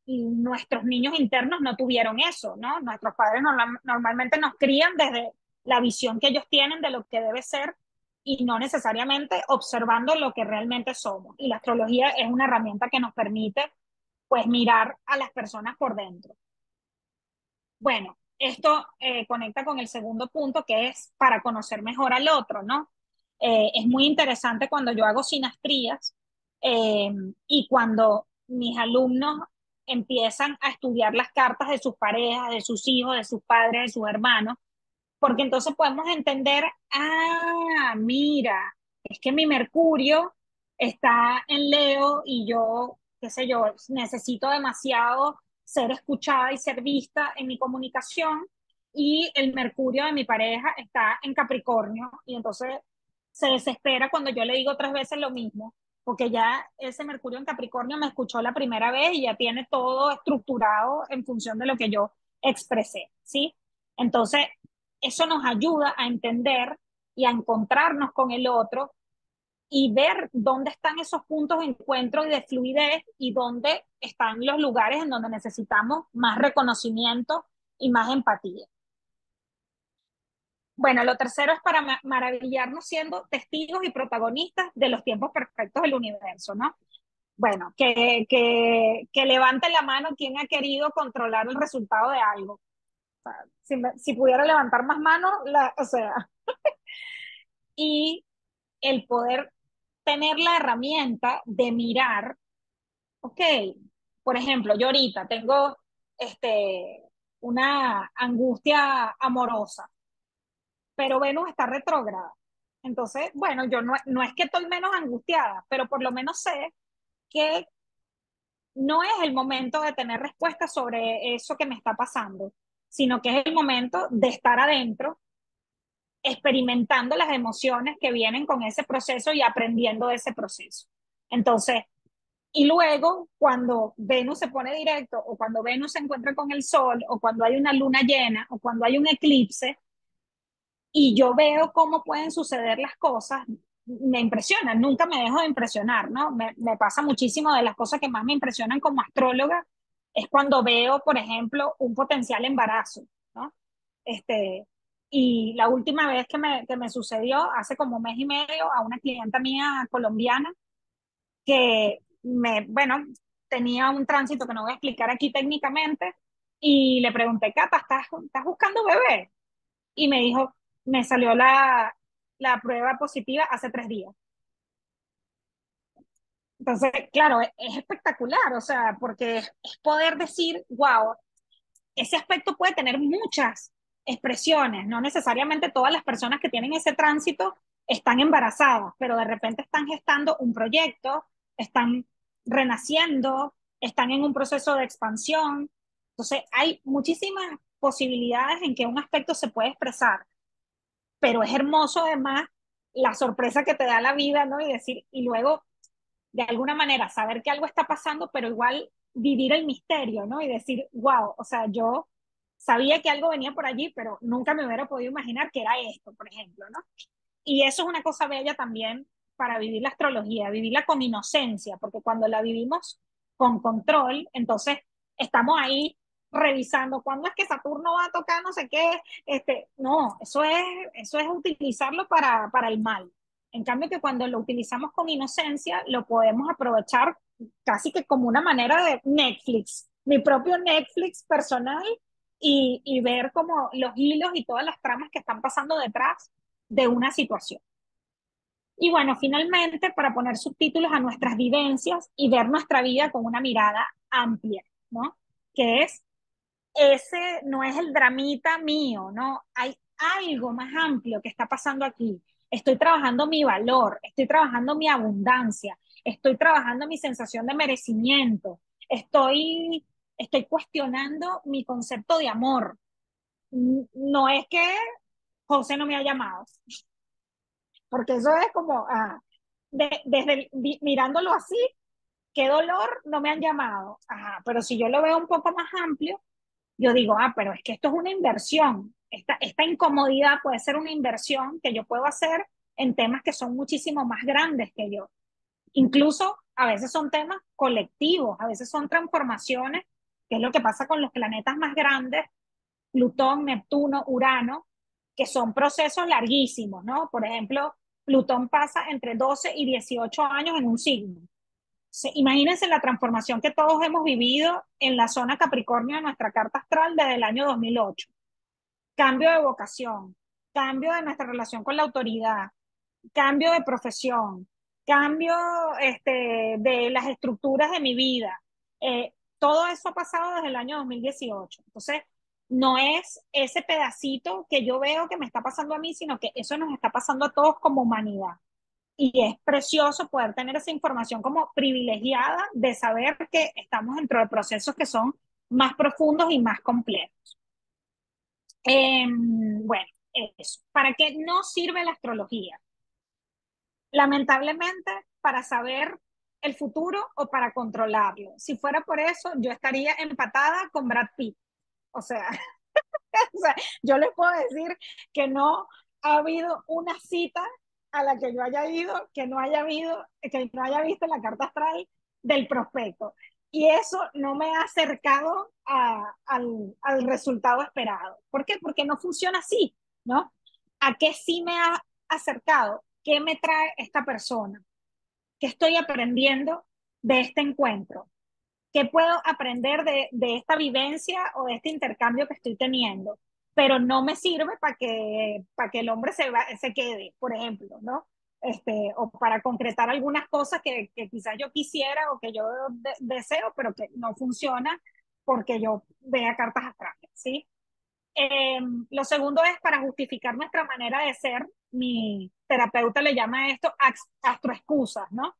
nuestros niños internos no tuvieron eso, ¿no? Nuestros padres normalmente nos crían desde la visión que ellos tienen de lo que debe ser y no necesariamente observando lo que realmente somos. Y la astrología es una herramienta que nos permite, pues, mirar a las personas por dentro. Bueno, esto conecta con el segundo punto, que es para conocer mejor al otro, ¿no? Es muy interesante cuando yo hago sinastrías eh, y cuando mis alumnos empiezan a estudiar las cartas de sus parejas, de sus hijos, de sus padres, de sus hermanos, porque entonces podemos entender, mira, es que mi Mercurio está en Leo y yo, qué sé yo, necesito demasiado ser escuchada y ser vista en mi comunicación y el Mercurio de mi pareja está en Capricornio y entonces se desespera cuando yo le digo 3 veces lo mismo, porque ya ese Mercurio en Capricornio me escuchó la primera vez y ya tiene todo estructurado en función de lo que yo expresé, ¿sí? Entonces, eso nos ayuda a entender y a encontrarnos con el otro y ver dónde están esos puntos de encuentro y de fluidez y dónde están los lugares en donde necesitamos más reconocimiento y más empatía. Bueno, lo tercero es para maravillarnos siendo testigos y protagonistas de los tiempos perfectos del universo, ¿no? Bueno, que levante la mano quien ha querido controlar el resultado de algo. O sea, si pudiera levantar más manos, o sea, y el poder tener la herramienta de mirar, ok, por ejemplo, yo ahorita tengo una angustia amorosa, pero Venus está retrógrada. Entonces, bueno, yo no es que estoy menos angustiada, pero por lo menos sé que no es el momento de tener respuestas sobre eso que me está pasando, sino que es el momento de estar adentro, experimentando las emociones que vienen con ese proceso y aprendiendo de ese proceso. Entonces, y luego, cuando Venus se pone directo, o cuando Venus se encuentra con el Sol, o cuando hay una luna llena, o cuando hay un eclipse, y yo veo cómo pueden suceder las cosas, me impresiona, nunca me dejo de impresionar, ¿no? Me pasa muchísimo de las cosas que más me impresionan como astróloga, es cuando veo, por ejemplo, un potencial embarazo, ¿no? Este, y la última vez que me sucedió, hace como 1 mes y medio, a una clienta mía colombiana, que bueno, tenía un tránsito que no voy a explicar aquí técnicamente, y le pregunté, Cata, ¿estás buscando bebé? Y me dijo, me salió la prueba positiva hace 3 días. Entonces, claro, es espectacular, o sea, porque es poder decir, wow, ese aspecto puede tener muchas expresiones, no necesariamente todas las personas que tienen ese tránsito están embarazadas, pero de repente están gestando un proyecto, están renaciendo, están en un proceso de expansión. Entonces, hay muchísimas posibilidades en que un aspecto se puede expresar, pero es hermoso además la sorpresa que te da la vida, ¿no? Y decir, y luego de alguna manera saber que algo está pasando, pero igual vivir el misterio, ¿no? Y decir, wow, o sea, yo sabía que algo venía por allí, pero nunca me hubiera podido imaginar que era esto, por ejemplo, ¿no? Y eso es una cosa bella también para vivir la astrología, vivirla con inocencia, porque cuando la vivimos con control, entonces estamos ahí revisando cuándo es que Saturno va a tocar no sé qué, no, eso es utilizarlo para el mal. En cambio que cuando lo utilizamos con inocencia, lo podemos aprovechar casi que como una manera de Netflix, mi propio Netflix personal, y ver como los hilos y todas las tramas que están pasando detrás de una situación. Y bueno, finalmente, para poner subtítulos a nuestras vivencias y ver nuestra vida con una mirada amplia, ¿no? Que es, ese no es el dramita mío, ¿no? Hay algo más amplio que está pasando aquí. Estoy trabajando mi valor, estoy trabajando mi abundancia, estoy trabajando mi sensación de merecimiento, estoy cuestionando mi concepto de amor. No es que José no me ha llamado, porque eso es como, mirándolo así, qué dolor, no me han llamado. Ajá, pero si yo lo veo un poco más amplio, yo digo, pero es que esto es una inversión. Esta incomodidad puede ser una inversión que yo puedo hacer en temas que son muchísimo más grandes que yo. Incluso a veces son temas colectivos, a veces son transformaciones, que es lo que pasa con los planetas más grandes, Plutón, Neptuno, Urano, que son procesos larguísimos, ¿no? Por ejemplo, Plutón pasa entre 12 y 18 años en un signo. Imagínense la transformación que todos hemos vivido en la zona Capricornio de nuestra carta astral desde el año 2008. Cambio de vocación, cambio de nuestra relación con la autoridad, cambio de profesión, cambio de las estructuras de mi vida. Todo eso ha pasado desde el año 2018. Entonces, no es ese pedacito que yo veo que me está pasando a mí, sino que eso nos está pasando a todos como humanidad. Y es precioso poder tener esa información como privilegiada de saber que estamos dentro de procesos que son más profundos y más complejos. Bueno, eso. ¿Para qué no sirve la astrología? lamentablemente, para saber el futuro o para controlarlo. Si fuera por eso, yo estaría empatada con Brad Pitt. O sea, o sea, yo les puedo decir que no ha habido una cita a la que yo haya ido que no haya visto la carta astral del prospecto. Y eso no me ha acercado al resultado esperado. ¿Por qué? Porque no funciona así, ¿no? ¿A qué sí me ha acercado? ¿Qué me trae esta persona? ¿Qué estoy aprendiendo de este encuentro? ¿Qué puedo aprender de esta vivencia o de este intercambio que estoy teniendo? Pero no me sirve para que el hombre se quede, por ejemplo, ¿no? O para concretar algunas cosas que quizás yo quisiera o que yo deseo, pero que no funciona porque yo vea cartas astrales, ¿sí? Lo segundo es para justificar nuestra manera de ser. Mi terapeuta le llama a esto astroexcusas, ¿no?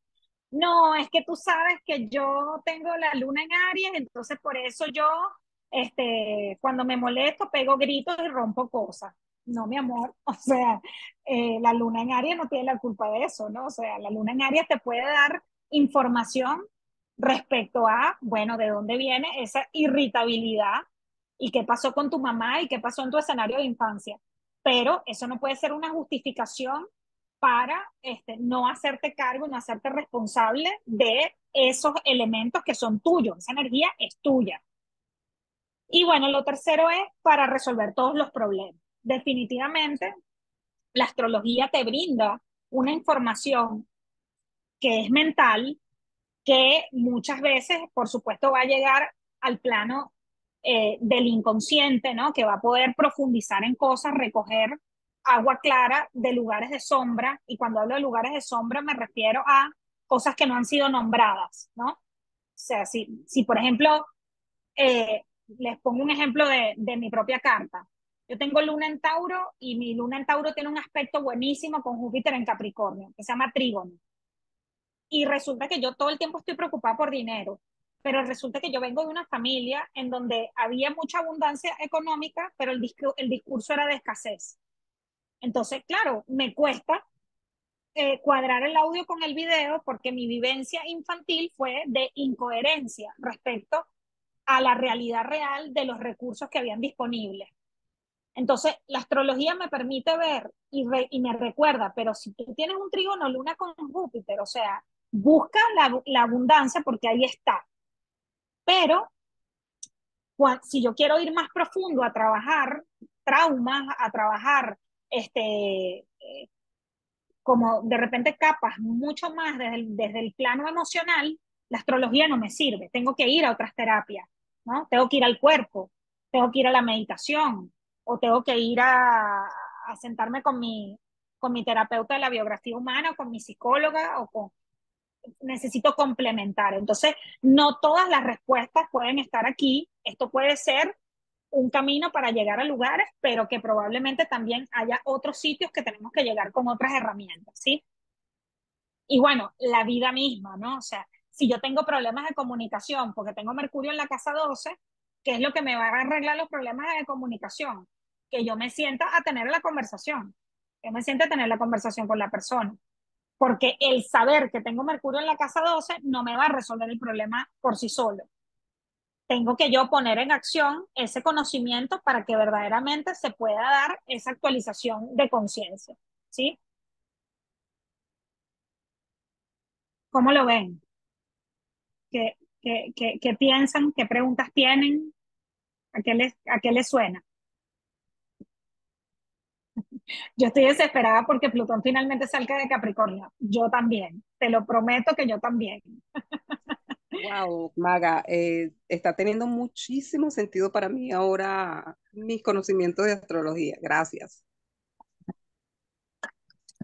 No, es que tú sabes que yo tengo la luna en Aries, entonces por eso yo, cuando me molesto, pego gritos y rompo cosas. No, mi amor, o sea, la luna en Aries no tiene la culpa de eso, ¿no? O sea, la luna en Aries te puede dar información respecto a, bueno, de dónde viene esa irritabilidad y qué pasó con tu mamá y qué pasó en tu escenario de infancia. Pero eso no puede ser una justificación para no hacerte cargo, no hacerte responsable de esos elementos que son tuyos. Esa energía es tuya. Y bueno, lo tercero es para resolver todos los problemas. Definitivamente, la astrología te brinda una información que es mental, que muchas veces, por supuesto, va a llegar al plano del inconsciente, ¿no? Que va a poder profundizar en cosas, recoger agua clara de lugares de sombra, y cuando hablo de lugares de sombra me refiero a cosas que no han sido nombradas, ¿no? O sea, si por ejemplo, les pongo un ejemplo de mi propia carta. Yo tengo luna en Tauro y mi luna en Tauro tiene un aspecto buenísimo con Júpiter en Capricornio, que se llama trígono. Y resulta que yo todo el tiempo estoy preocupada por dinero, pero resulta que yo vengo de una familia en donde había mucha abundancia económica, pero el discurso era de escasez. Entonces, claro, me cuesta cuadrar el audio con el video porque mi vivencia infantil fue de incoherencia respecto a la realidad real de los recursos que habían disponibles. Entonces, la astrología me permite ver y me recuerda, pero si tú tienes un trígono luna con Júpiter, o sea, busca la abundancia porque ahí está. Pero si yo quiero ir más profundo a trabajar traumas, a trabajar como de repente capas mucho más desde el plano emocional, la astrología no me sirve. Tengo que ir a otras terapias, ¿no? Tengo que ir al cuerpo, tengo que ir a la meditación, o tengo que ir a sentarme con mi terapeuta de la biografía humana, o con mi psicóloga, necesito complementar. Entonces, no todas las respuestas pueden estar aquí. Esto puede ser un camino para llegar a lugares, pero que probablemente también haya otros sitios que tenemos que llegar con otras herramientas, ¿sí? Y bueno, la vida misma, ¿no? O sea, si yo tengo problemas de comunicación porque tengo Mercurio en la casa 12, ¿qué es lo que me va a arreglar los problemas de comunicación? Que yo me sienta a tener la conversación, que me sienta a tener la conversación con la persona. Porque el saber que tengo Mercurio en la casa 12 no me va a resolver el problema por sí solo. Tengo que yo poner en acción ese conocimiento para que verdaderamente se pueda dar esa actualización de conciencia, ¿sí? ¿Cómo lo ven? ¿Qué piensan? ¿Qué preguntas tienen? A qué les suena? Yo estoy desesperada porque Plutón finalmente salga de Capricornio. Yo también. Te lo prometo que yo también. Wow, Maga, está teniendo muchísimo sentido para mí ahora mis conocimientos de astrología. Gracias.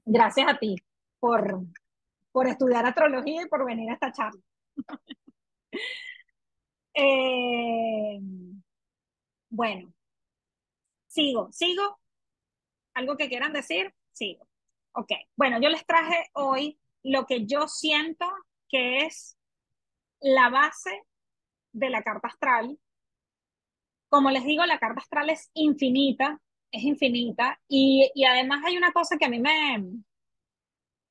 Gracias a ti por, por estudiar astrología y por venir a esta charla. Eh, bueno, sigo. ¿Algo que quieran decir? Sigo. Ok. Bueno, yo les traje hoy lo que yo siento que es la base de la carta astral. Como les digo, la carta astral es infinita, y además hay una cosa que a mí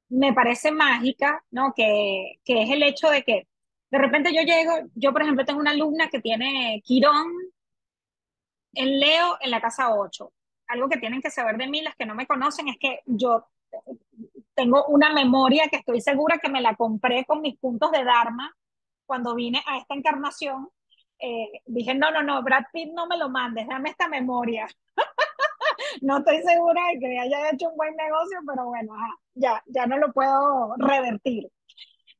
me parece mágica, ¿no? Que es el hecho de que de repente yo llego, yo por ejemplo tengo una alumna que tiene Quirón en Leo en la casa 8. Algo que tienen que saber de mí, las que no me conocen, es que yo tengo una memoria que estoy segura que me la compré con mis puntos de Dharma cuando vine a esta encarnación. Dije, no, no, no, Brad Pitt no me lo mandes, dame esta memoria. No estoy segura de que haya hecho un buen negocio, pero bueno, ajá, ya no lo puedo revertir.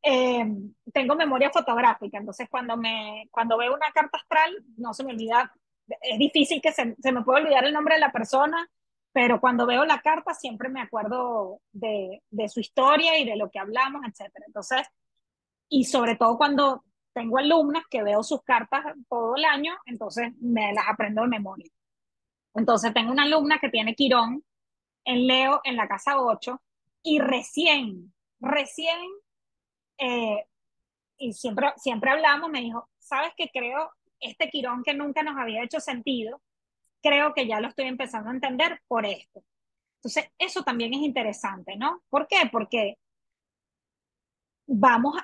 Eh, Tengo memoria fotográfica, entonces cuando veo una carta astral, no se me olvida, es difícil que se me pueda olvidar el nombre de la persona, pero cuando veo la carta siempre me acuerdo de su historia y de lo que hablamos, etcétera. Entonces, y sobre todo cuando tengo alumnas que veo sus cartas todo el año, entonces me las aprendo de memoria. Entonces tengo una alumna que tiene Quirón en Leo en la casa 8 y recién eh, y siempre hablamos, me dijo, ¿sabes qué? Creo este Quirón que nunca nos había hecho sentido, creo que ya lo estoy empezando a entender por esto. Entonces, eso también es interesante, ¿no? ¿Por qué? Porque vamos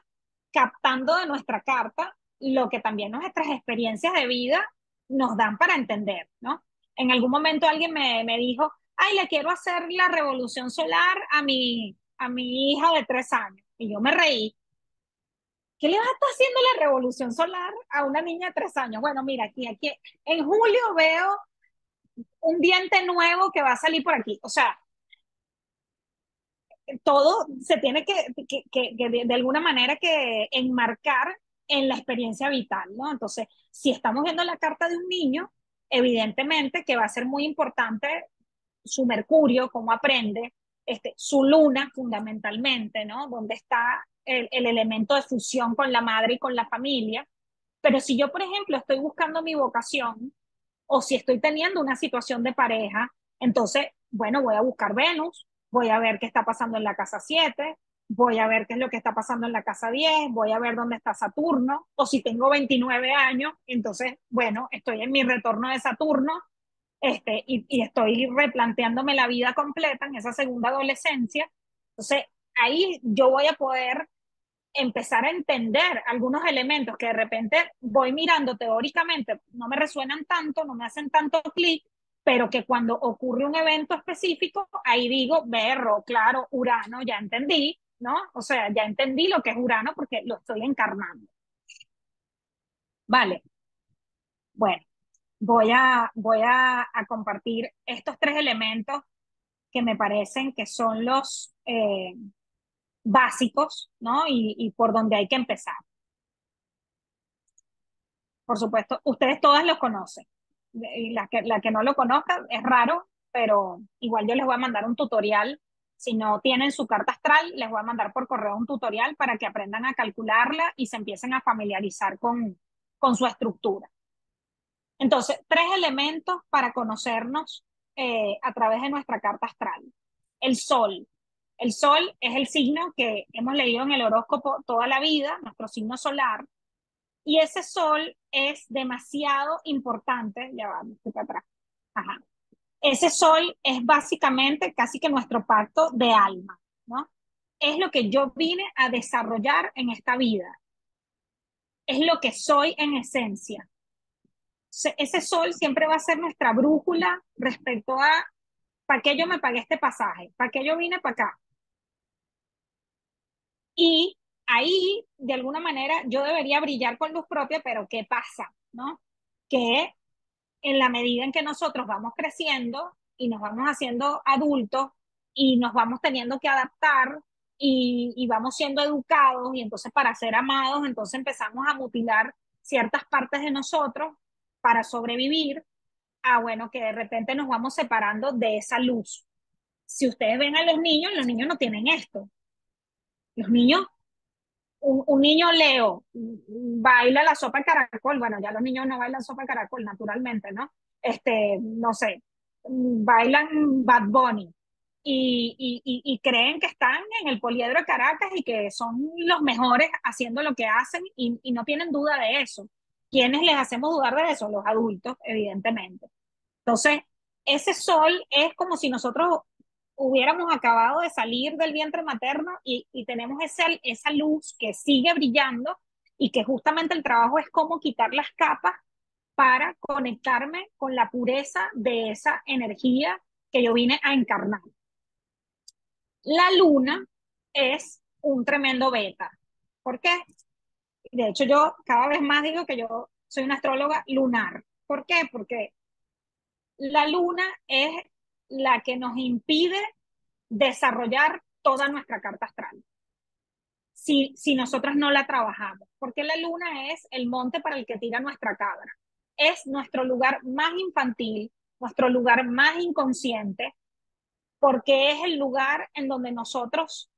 captando de nuestra carta lo que también nuestras experiencias de vida nos dan para entender, ¿no? En algún momento alguien me dijo, ay, le quiero hacer la revolución solar a mi hija de 3 años. Y yo me reí. ¿Qué le va a estar haciendo la revolución solar a una niña de 3 años? Bueno, mira, aquí, en julio veo un diente nuevo que va a salir por aquí. O sea, todo se tiene que de alguna manera que enmarcar en la experiencia vital, ¿no? Entonces, si estamos viendo la carta de un niño, evidentemente que va a ser muy importante su Mercurio, cómo aprende, su luna fundamentalmente, ¿no? Donde está el elemento de fusión con la madre y con la familia. Pero si yo, por ejemplo, estoy buscando mi vocación o si estoy teniendo una situación de pareja, entonces, bueno, voy a buscar Venus, voy a ver qué está pasando en la casa 7, voy a ver qué es lo que está pasando en la casa 10, voy a ver dónde está Saturno, o si tengo 29 años, entonces, bueno, estoy en mi retorno de Saturno, y estoy replanteándome la vida completa en esa segunda adolescencia. Entonces, ahí yo voy a poder empezar a entender algunos elementos que de repente voy mirando teóricamente, no me resuenan tanto, no me hacen tanto clic, pero que cuando ocurre un evento específico, ahí digo, berro, claro, Urano, ya entendí, ¿no? O sea, ya entendí lo que es Urano porque lo estoy encarnando. Vale, bueno, voy a compartir estos tres elementos que me parecen que son los básicos, ¿no? Y por donde hay que empezar. Por supuesto, ustedes todas los conocen. Y la que no lo conozca es raro, pero igual yo les voy a mandar un tutorial. Si no tienen su carta astral, les voy a mandar por correo un tutorial para que aprendan a calcularla y se empiecen a familiarizar con su estructura. Entonces, tres elementos para conocernos a través de nuestra carta astral. El sol. El sol es el signo que hemos leído en el horóscopo toda la vida, nuestro signo solar, y ese sol es demasiado importante. Ya va, estoy para atrás. Ajá. Ese sol es básicamente casi que nuestro pacto de alma, ¿no? Es lo que yo vine a desarrollar en esta vida. Es lo que soy en esencia. Ese sol siempre va a ser nuestra brújula respecto a para qué yo me pagué este pasaje, para qué yo vine para acá. Y ahí, de alguna manera, yo debería brillar con luz propia, pero ¿qué pasa? ¿No? Que en la medida en que nosotros vamos creciendo y nos vamos haciendo adultos y nos vamos teniendo que adaptar y vamos siendo educados y entonces para ser amados, entonces empezamos a mutilar ciertas partes de nosotros para sobrevivir, bueno, que de repente nos vamos separando de esa luz. Si ustedes ven a los niños no tienen esto. Los niños un niño Leo baila la sopa de caracol, bueno, ya los niños no bailan sopa de caracol, naturalmente, ¿no? No sé, bailan Bad Bunny y creen que están en el Poliedro de Caracas y que son los mejores haciendo lo que hacen y no tienen duda de eso. ¿Quiénes les hacemos dudar de eso? Los adultos, evidentemente. Entonces, ese sol es como si nosotros hubiéramos acabado de salir del vientre materno y tenemos esa luz que sigue brillando y que justamente el trabajo es cómo quitar las capas para conectarme con la pureza de esa energía que yo vine a encarnar. La luna es un tremendo beta. ¿Por qué? De hecho, yo cada vez más digo que yo soy una astróloga lunar. ¿Por qué? Porque la luna es la que nos impide desarrollar toda nuestra carta astral. Si nosotros no la trabajamos, porque la luna es el monte para el que tira nuestra cabra. Es nuestro lugar más infantil, nuestro lugar más inconsciente, porque es el lugar en donde nosotros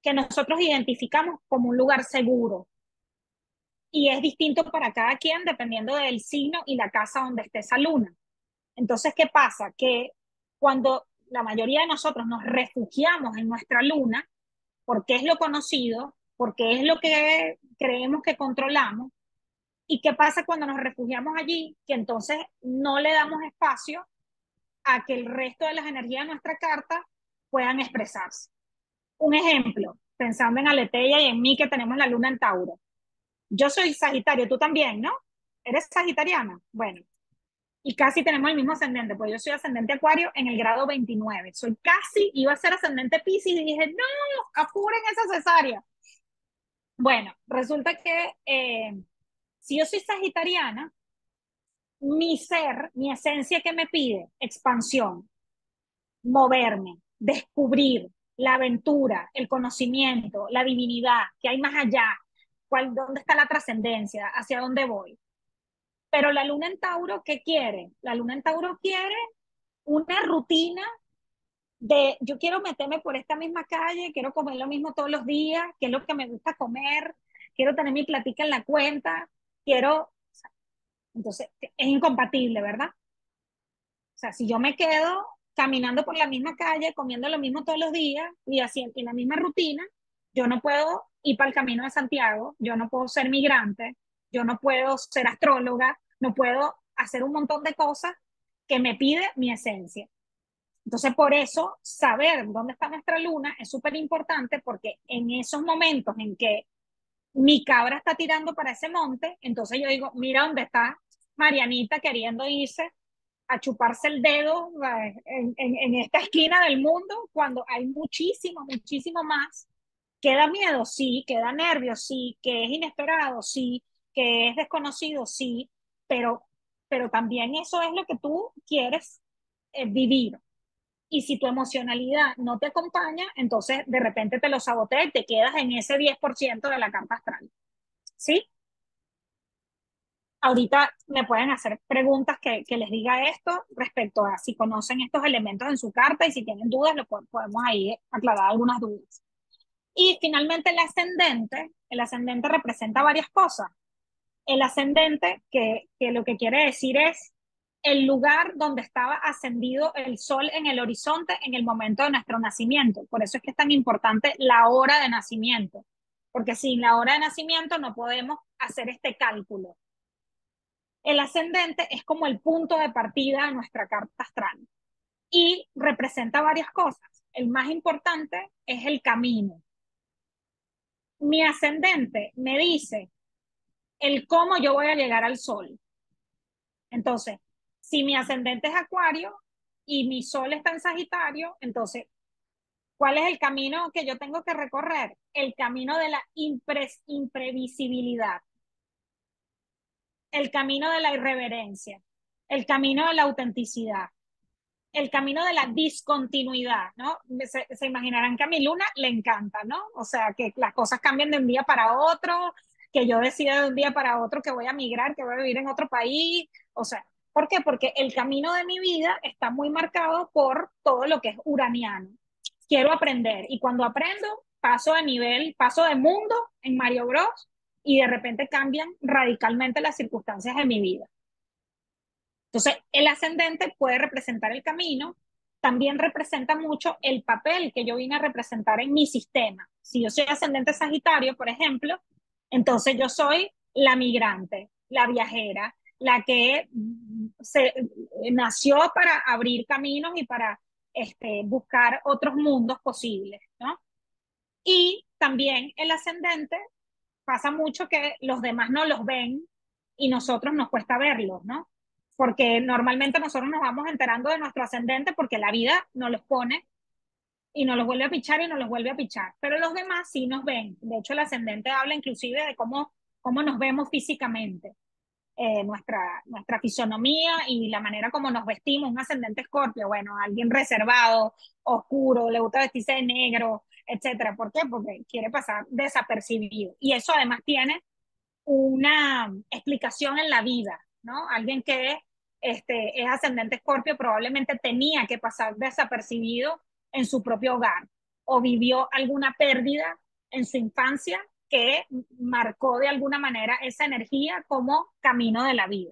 identificamos como un lugar seguro. Y es distinto para cada quien dependiendo del signo y la casa donde esté esa luna. Entonces, ¿qué pasa? Que cuando la mayoría de nosotros nos refugiamos en nuestra luna, porque es lo conocido, porque es lo que creemos que controlamos, ¿y qué pasa cuando nos refugiamos allí? Que entonces no le damos espacio a que el resto de las energías de nuestra carta puedan expresarse. Un ejemplo, pensando en Aleteia y en mí que tenemos la luna en Tauro. Yo soy Sagitario, tú también, ¿no? ¿Eres sagitariana? Bueno, y casi tenemos el mismo ascendente, pues yo soy ascendente Acuario en el grado 29. Soy casi, iba a ser ascendente Piscis y dije, no, apuren esa cesárea. Bueno, resulta que si yo soy sagitariana, mi ser, mi esencia que me pide expansión, moverme, descubrir la aventura, el conocimiento, la divinidad, que hay más allá, dónde está la trascendencia, hacia dónde voy. Pero la luna en Tauro, ¿qué quiere? La luna en Tauro quiere una rutina de yo quiero meterme por esta misma calle, quiero comer lo mismo todos los días, que es lo que me gusta comer, quiero tener mi platica en la cuenta, quiero, entonces es incompatible, ¿verdad? O sea, si yo me quedo caminando por la misma calle, comiendo lo mismo todos los días y haciendo la misma rutina, yo no puedo ir para el Camino de Santiago, yo no puedo ser migrante, yo no puedo ser astróloga, no puedo hacer un montón de cosas que me pide mi esencia. Entonces, por eso, saber dónde está nuestra luna es súper importante porque en esos momentos en que mi cabra está tirando para ese monte, entonces yo digo, mira dónde está Marianita queriendo irse a chuparse el dedo en esta esquina del mundo cuando hay muchísimo, muchísimo más. Queda miedo, sí, queda nervio, sí, que es inesperado, sí, que es desconocido, sí, pero, pero también eso es lo que tú quieres vivir. Y si tu emocionalidad no te acompaña, entonces de repente te lo sabotea y te quedas en ese 10% de la carta astral. ¿Sí? Ahorita me pueden hacer preguntas que les diga esto respecto a si conocen estos elementos en su carta y si tienen dudas, podemos ahí aclarar algunas dudas. Y finalmente el ascendente representa varias cosas. El ascendente, que lo que quiere decir es el lugar donde estaba ascendido el sol en el horizonte en el momento de nuestro nacimiento. Por eso es que es tan importante la hora de nacimiento, porque sin la hora de nacimiento no podemos hacer este cálculo. El ascendente es como el punto de partida de nuestra carta astral y representa varias cosas. El más importante es el camino. Mi ascendente me dice el cómo yo voy a llegar al sol. Entonces, si mi ascendente es Acuario y mi sol está en Sagitario, entonces, ¿cuál es el camino que yo tengo que recorrer? El camino de la imprevisibilidad, el camino de la irreverencia, el camino de la autenticidad, el camino de la discontinuidad, ¿no? Se imaginarán que a mi luna le encanta, ¿no? O sea, que las cosas cambian de un día para otro, que yo decida de un día para otro que voy a migrar, que voy a vivir en otro país, o sea, ¿por qué? Porque el camino de mi vida está muy marcado por todo lo que es uraniano. Quiero aprender y cuando aprendo paso de nivel, paso de mundo en Mario Bros y de repente cambian radicalmente las circunstancias de mi vida. Entonces, el ascendente puede representar el camino, también representa mucho el papel que yo vine a representar en mi sistema. Si yo soy ascendente Sagitario, por ejemplo, entonces yo soy la migrante, la viajera, la que nació para abrir caminos y para buscar otros mundos posibles, ¿no? Y también el ascendente pasa mucho que los demás no los ven y nosotros nos cuesta verlos, ¿no? Porque normalmente nosotros nos vamos enterando de nuestro ascendente porque la vida nos los pone y nos los vuelve a pichar y nos los vuelve a pichar. Pero los demás sí nos ven. De hecho, el ascendente habla inclusive de cómo nos vemos físicamente, nuestra fisonomía y la manera como nos vestimos. Un ascendente Escorpio, bueno, alguien reservado, oscuro, le gusta vestirse de negro, etcétera. ¿Por qué? Porque quiere pasar desapercibido. Y eso además tiene una explicación en la vida, ¿no? Alguien que es ascendente Escorpio probablemente tenía que pasar desapercibido en su propio hogar o vivió alguna pérdida en su infancia que marcó de alguna manera esa energía como camino de la vida.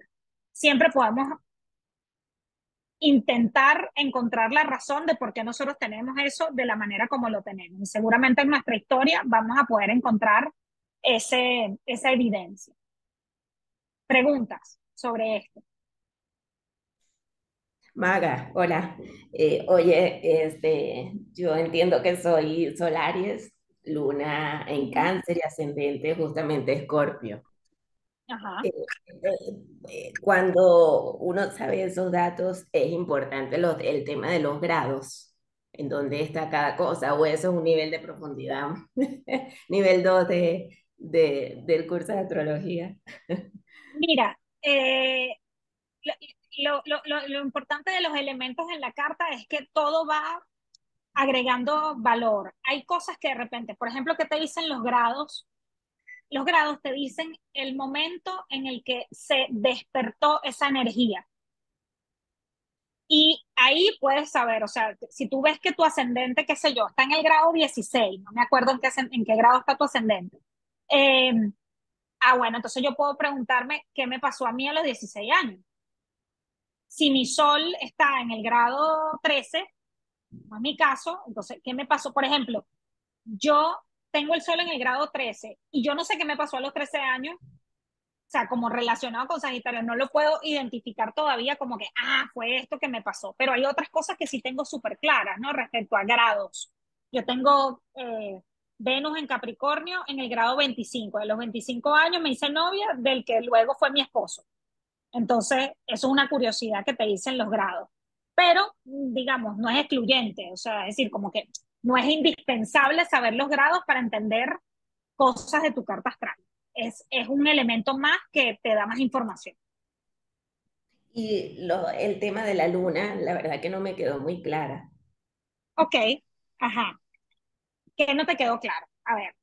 Siempre podemos intentar encontrar la razón de por qué nosotros tenemos eso de la manera como lo tenemos. Y seguramente en nuestra historia vamos a poder encontrar esa evidencia. Preguntas sobre esto. Maga, hola. Oye, yo entiendo que soy Solaris, Luna en Cáncer y ascendente justamente Escorpio. Ajá. Cuando uno sabe esos datos, es importante el tema de los grados, en dónde está cada cosa, o eso es un nivel de profundidad, nivel 2 del curso de astrología. Mira, lo importante de los elementos en la carta es que todo va agregando valor. Hay cosas que de repente, por ejemplo, que te dicen los grados. Los grados te dicen el momento en el que se despertó esa energía. Y ahí puedes saber, o sea, si tú ves que tu ascendente, qué sé yo, está en el grado 16, no me acuerdo en qué grado está tu ascendente. Bueno, entonces yo puedo preguntarme qué me pasó a mí a los 16 años. Si mi sol está en el grado 13, no es mi caso, entonces, ¿qué me pasó? Por ejemplo, yo tengo el sol en el grado 13 y yo no sé qué me pasó a los 13 años, o sea, como relacionado con Sagitario, no lo puedo identificar todavía como que, fue esto que me pasó, pero hay otras cosas que sí tengo súper claras, ¿no? Respecto a grados. Yo tengo Venus en Capricornio en el grado 25. De los 25 años me hice novia del que luego fue mi esposo. Entonces, eso es una curiosidad que te dicen los grados. Pero, digamos, no es excluyente, o sea, es decir, como que no es indispensable saber los grados para entender cosas de tu carta astral. Es un elemento más que te da más información. Y el tema de la luna, la verdad que no me quedó muy clara. Ok, ajá. ¿Qué no te quedó claro? A ver.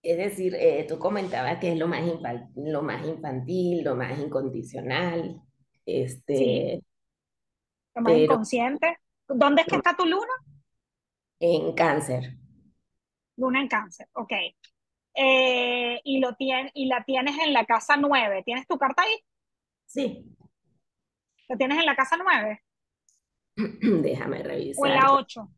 Es decir, tú comentabas que es lo más infantil, lo más incondicional, Sí, lo más pero inconsciente. ¿Dónde es que está tu luna? en Cáncer. Luna en Cáncer, ok. Y la tienes en la casa 9. ¿Tienes tu carta ahí? Sí, ¿La tienes en la casa 9 déjame o en revisar. la 8?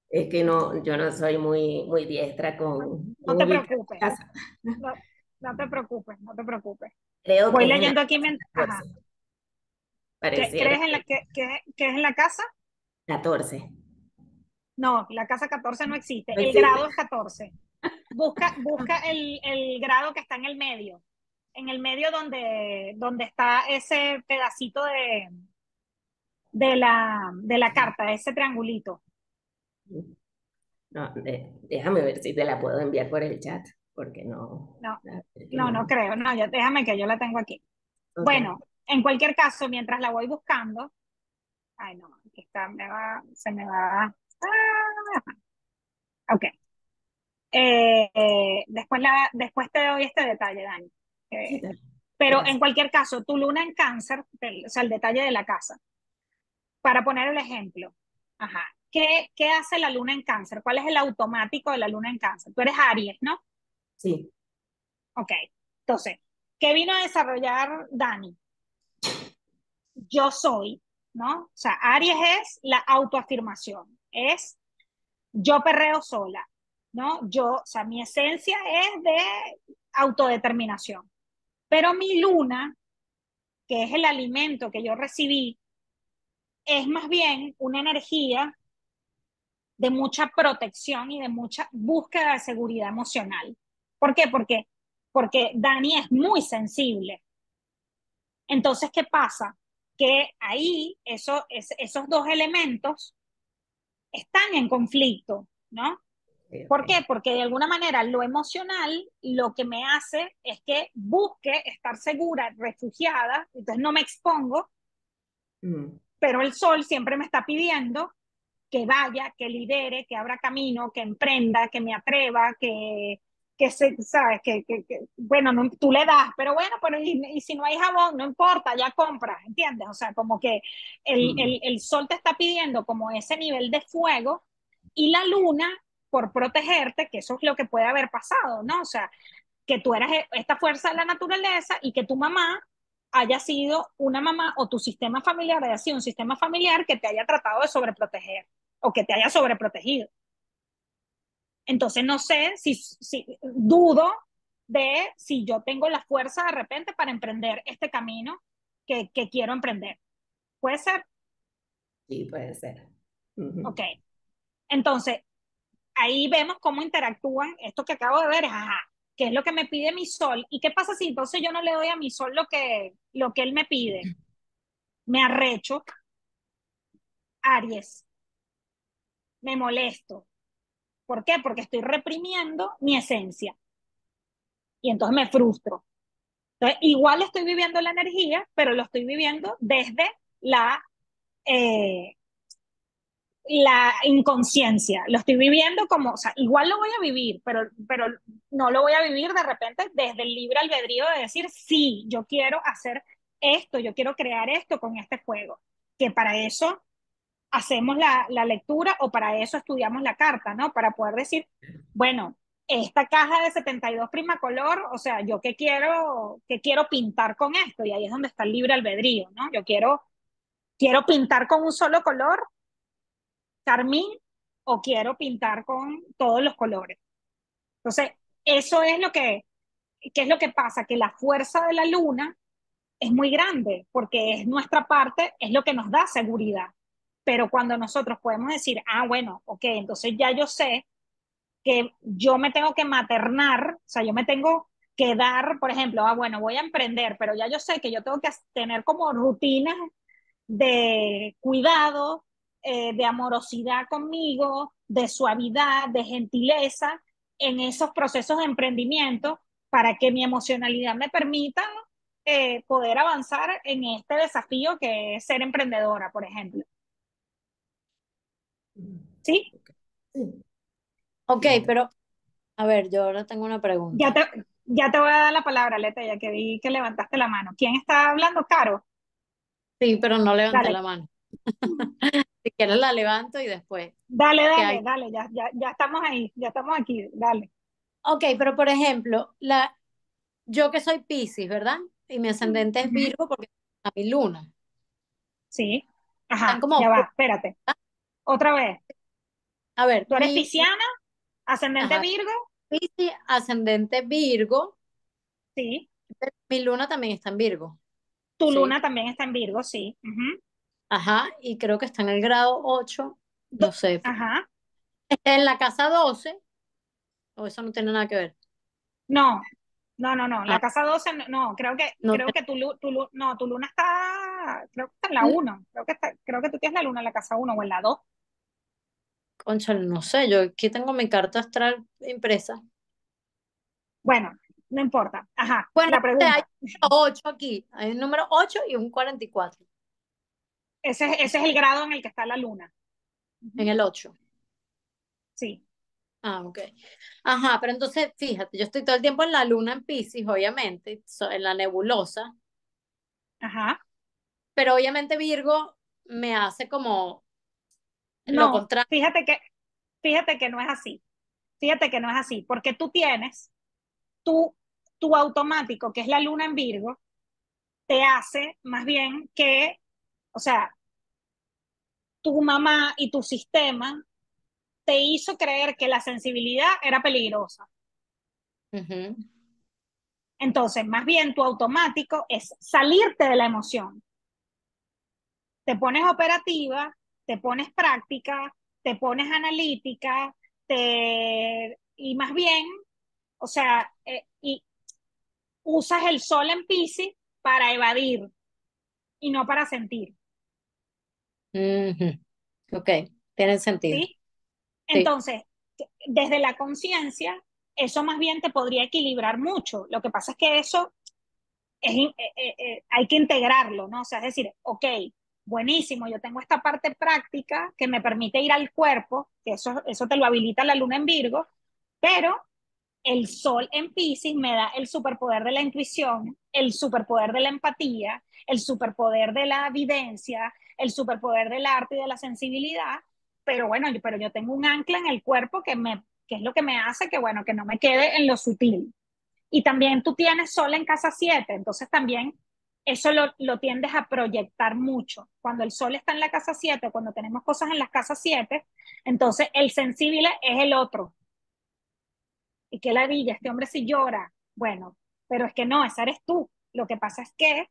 Es que no, yo no soy muy diestra No con te ubicar preocupes, casa. no, no te preocupes, no te preocupes. Creo Voy que es en la leyendo aquí. Ajá. 14. Pareciera ¿Crees en que es en la casa? 14. No, la casa 14 no existe. No El existe. grado es 14. Busca el grado que está en el medio donde está ese pedacito de la carta, ese triangulito. No, déjame ver si te la puedo enviar por el chat, porque no, No, la verdad es que no no. creo. No, déjame que yo la tengo aquí. Ok. Bueno, en cualquier caso, mientras la voy buscando, ay no, aquí está, se me va. Ok. Después te doy este detalle, Dani. Sí, Eh, tal. pero en Gracias. cualquier caso, tu luna en cáncer, o sea, el detalle de la casa, para poner el ejemplo, ajá, ¿qué hace la luna en cáncer? ¿Cuál es el automático de la luna en cáncer? Tú eres Aries, ¿no? Sí. Ok, entonces, ¿qué vino a desarrollar Dani? Yo soy, ¿no? O sea, Aries es la autoafirmación, es yo perreo sola, ¿no? O sea, mi esencia es de autodeterminación. Pero mi luna, que es el alimento que yo recibí, es más bien una energía de mucha protección y de mucha búsqueda de seguridad emocional. ¿Por qué? Porque Dani es muy sensible. Entonces, ¿qué pasa? Que ahí esos dos elementos están en conflicto, ¿no? Sí, ¿Por ok. qué? Porque de alguna manera lo emocional lo que me hace es que busque estar segura, refugiada, entonces no me expongo, Mm, pero el sol siempre me está pidiendo que vaya, que lidere, que abra camino, que emprenda, que me atreva, ¿sabes? Bueno, no, tú le das, pero bueno, pero y si no hay jabón, no importa, ya compras, ¿entiendes? O sea, como que mm. el sol te está pidiendo como ese nivel de fuego y la luna por protegerte, que eso es lo que puede haber pasado, ¿no? O sea, que tú eras esta fuerza de la naturaleza y que tu mamá haya sido una mamá o tu sistema familiar haya sido un sistema familiar que te haya tratado de sobreproteger o que te haya sobreprotegido. Entonces no sé si dudo de si yo tengo la fuerza de repente para emprender este camino que quiero emprender. ¿Puede ser? Sí, puede ser. Ok. Ujú. Entonces, ahí vemos cómo interactúan. Esto que acabo de ver es, ajá, ¿qué es lo que me pide mi sol? ¿Y qué pasa si entonces yo no le doy a mi sol lo que él me pide? Me arrecho, Aries, me molesto. ¿Por qué? Porque estoy reprimiendo mi esencia y entonces me frustro. Entonces, igual estoy viviendo la energía, pero lo estoy viviendo desde la, eh, la inconsciencia. Lo estoy viviendo como, o sea, igual lo voy a vivir, pero no lo voy a vivir de repente desde el libre albedrío de decir, sí, yo quiero hacer esto, yo quiero crear esto con este juego. Que para eso hacemos la lectura o para eso estudiamos la carta, ¿no? Para poder decir, bueno, esta caja de 72 Primacolor, o sea, yo qué quiero pintar con esto, y ahí es donde está el libre albedrío, ¿no? Quiero pintar con un solo color, carmín, o quiero pintar con todos los colores. Entonces, eso es ¿qué es lo que pasa? Que la fuerza de la luna es muy grande, porque es nuestra parte, es lo que nos da seguridad. Pero cuando nosotros podemos decir, ah, bueno, ok, entonces ya yo sé que yo me tengo que maternar, o sea, yo me tengo que dar, por ejemplo, ah, bueno, voy a emprender, pero ya yo sé que yo tengo que tener como rutinas de cuidado, de amorosidad conmigo, de suavidad, de gentileza en esos procesos de emprendimiento para que mi emocionalidad me permita poder avanzar en este desafío que es ser emprendedora, por ejemplo. ¿Sí? Ok. Sí, Ok, claro. pero a ver, yo ahora tengo una Ya pregunta. te, ya te voy a dar la palabra, Leta, ya que vi que levantaste la mano. ¿Quién está hablando? Caro. Sí, pero no levanté Dale, la mano. Si quieres la levanto y después. Que hay... dale, ya estamos ahí, ya estamos aquí, dale. Ok, pero por ejemplo, yo que soy Piscis, ¿verdad? Y mi ascendente es Ujú. Virgo porque a mi luna. Sí. Están Ajá, como ya va, opuestas. espérate. Otra vez. A ver, ¿Tú eres pisciana? ¿Ascendente ajá, Virgo? Piscis, ascendente Virgo, Sí. mi luna también está en Virgo, Tu ¿sí? luna también está en Virgo, sí. Ujú. Ajá, y creo que está en el grado 8, no sé. Ajá. En la casa 12, o eso no tiene nada que ver. No, no. Ah, La casa 12, no, no, creo que no, tu luna está, creo que está en la uno. Creo que tú tienes la luna en la casa uno o en la 2. cónchale, no sé, yo aquí tengo mi carta astral impresa. Bueno, no importa. Ajá, Bueno, la hay pregunta. un número 8 aquí, hay un número 8 y un 44 Ese es el grado en el que está la luna. en Ujú. el 8. Sí. Ah, ok. Ajá, pero entonces, fíjate, yo estoy todo el tiempo en la luna en Piscis, obviamente, en la nebulosa, Ajá. pero obviamente Virgo me hace como lo No, contrario. fíjate que no es así. Fíjate que no es así, porque tú tienes tu, tu automático, que es la luna en Virgo, te hace más bien que, o sea, tu mamá y tu sistema te hizo creer que la sensibilidad era peligrosa. Ujú. Entonces, más bien tu automático es salirte de la emoción. te pones operativa, te pones práctica, te pones analítica, y más bien, o sea, y usas el sol en Piscis para evadir y no para sentir, Ujú. Ok, tiene sentido. ¿sí? Sí. Entonces, desde la conciencia, eso más bien te podría equilibrar mucho. Lo que pasa es que eso hay que integrarlo, ¿no? O sea, es decir, ok, buenísimo, yo tengo esta parte práctica que me permite ir al cuerpo, que eso te lo habilita la luna en Virgo, pero el sol en Piscis me da el superpoder de la intuición, el superpoder de la empatía, el superpoder de la evidencia, el superpoder del arte y de la sensibilidad, pero bueno, pero yo tengo un ancla en el cuerpo que es lo que me hace que, bueno, que no me quede en lo sutil. Y también tú tienes sol en casa 7, entonces también eso lo tiendes a proyectar mucho. Cuando el sol está en la casa 7, cuando tenemos cosas en las casas 7, entonces el sensible es el otro. Y qué ladilla, este hombre sí llora. Bueno, pero es que no, esa eres tú. Lo que pasa es que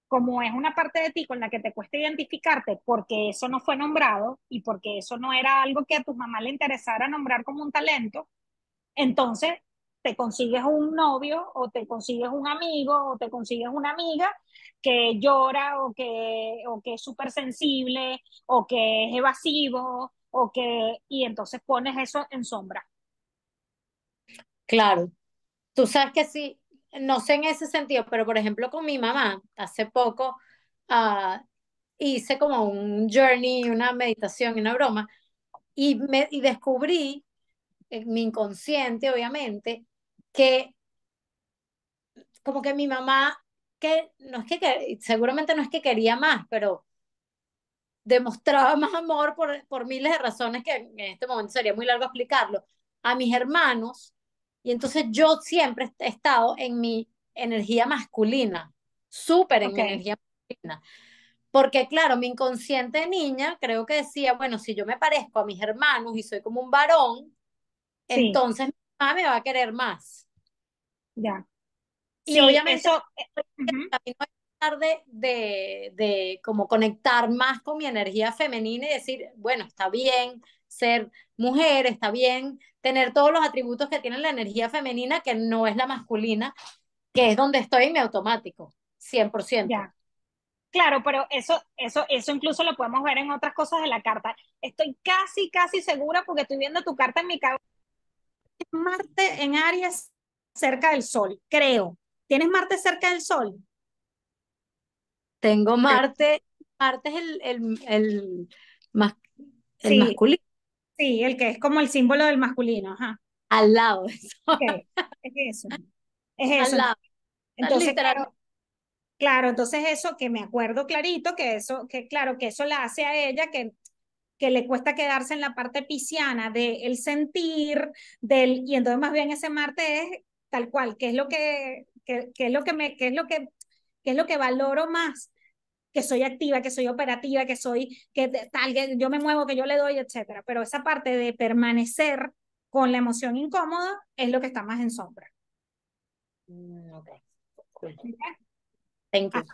como es una parte de ti con la que te cuesta identificarte porque eso no fue nombrado y porque eso no era algo que a tu mamá le interesara nombrar como un talento, entonces te consigues un novio o te consigues un amigo o te consigues una amiga que llora o que es súper sensible o que es evasivo y entonces pones eso en sombra. Claro. Tú sabes que sí, no sé en ese sentido, pero por ejemplo con mi mamá, hace poco ah, hice como un journey, una meditación, una broma, y descubrí en mi inconsciente, obviamente, que como que mi mamá, que no es seguramente no es que quería más, pero demostraba más amor por miles de razones que en este momento sería muy largo explicarlo, a mis hermanos, y entonces yo siempre he estado en mi energía masculina, súper en Ok, mi energía masculina, porque claro, mi inconsciente de niña creo que decía, bueno, si yo me parezco a mis hermanos y soy como un varón, sí, entonces mi mamá me va a querer más. ya. Y Sí, obviamente eso, ujú, también voy a tratar de como conectar más con mi energía femenina y decir, bueno, está bien ser mujer, está bien tener todos los atributos que tiene la energía femenina, que no es la masculina, que es donde estoy en mi automático, 100%. ya. Claro, pero eso incluso lo podemos ver en otras cosas de la carta. Estoy casi, casi segura porque estoy viendo tu carta en mi cabeza. Marte en Aries cerca del Sol, creo. ¿Tienes Marte cerca del Sol? Tengo Marte es mas- el Sí, masculino, sí, el que es como el símbolo del masculino, ajá. al lado, Ok, es eso. Es al eso. lado, Entonces, literalmente. claro, entonces eso que me acuerdo clarito, que claro, que eso la hace a ella que le cuesta quedarse en la parte pisciana del sentir, y entonces más bien ese Marte es tal cual, que es lo que que es lo que valoro más, que soy activa, que soy operativa, que yo me muevo, que yo le doy, etcétera. Pero esa parte de permanecer con la emoción incómoda es lo que está más en sombra. Ok, cool. ¿Ok? Thank Ah, you.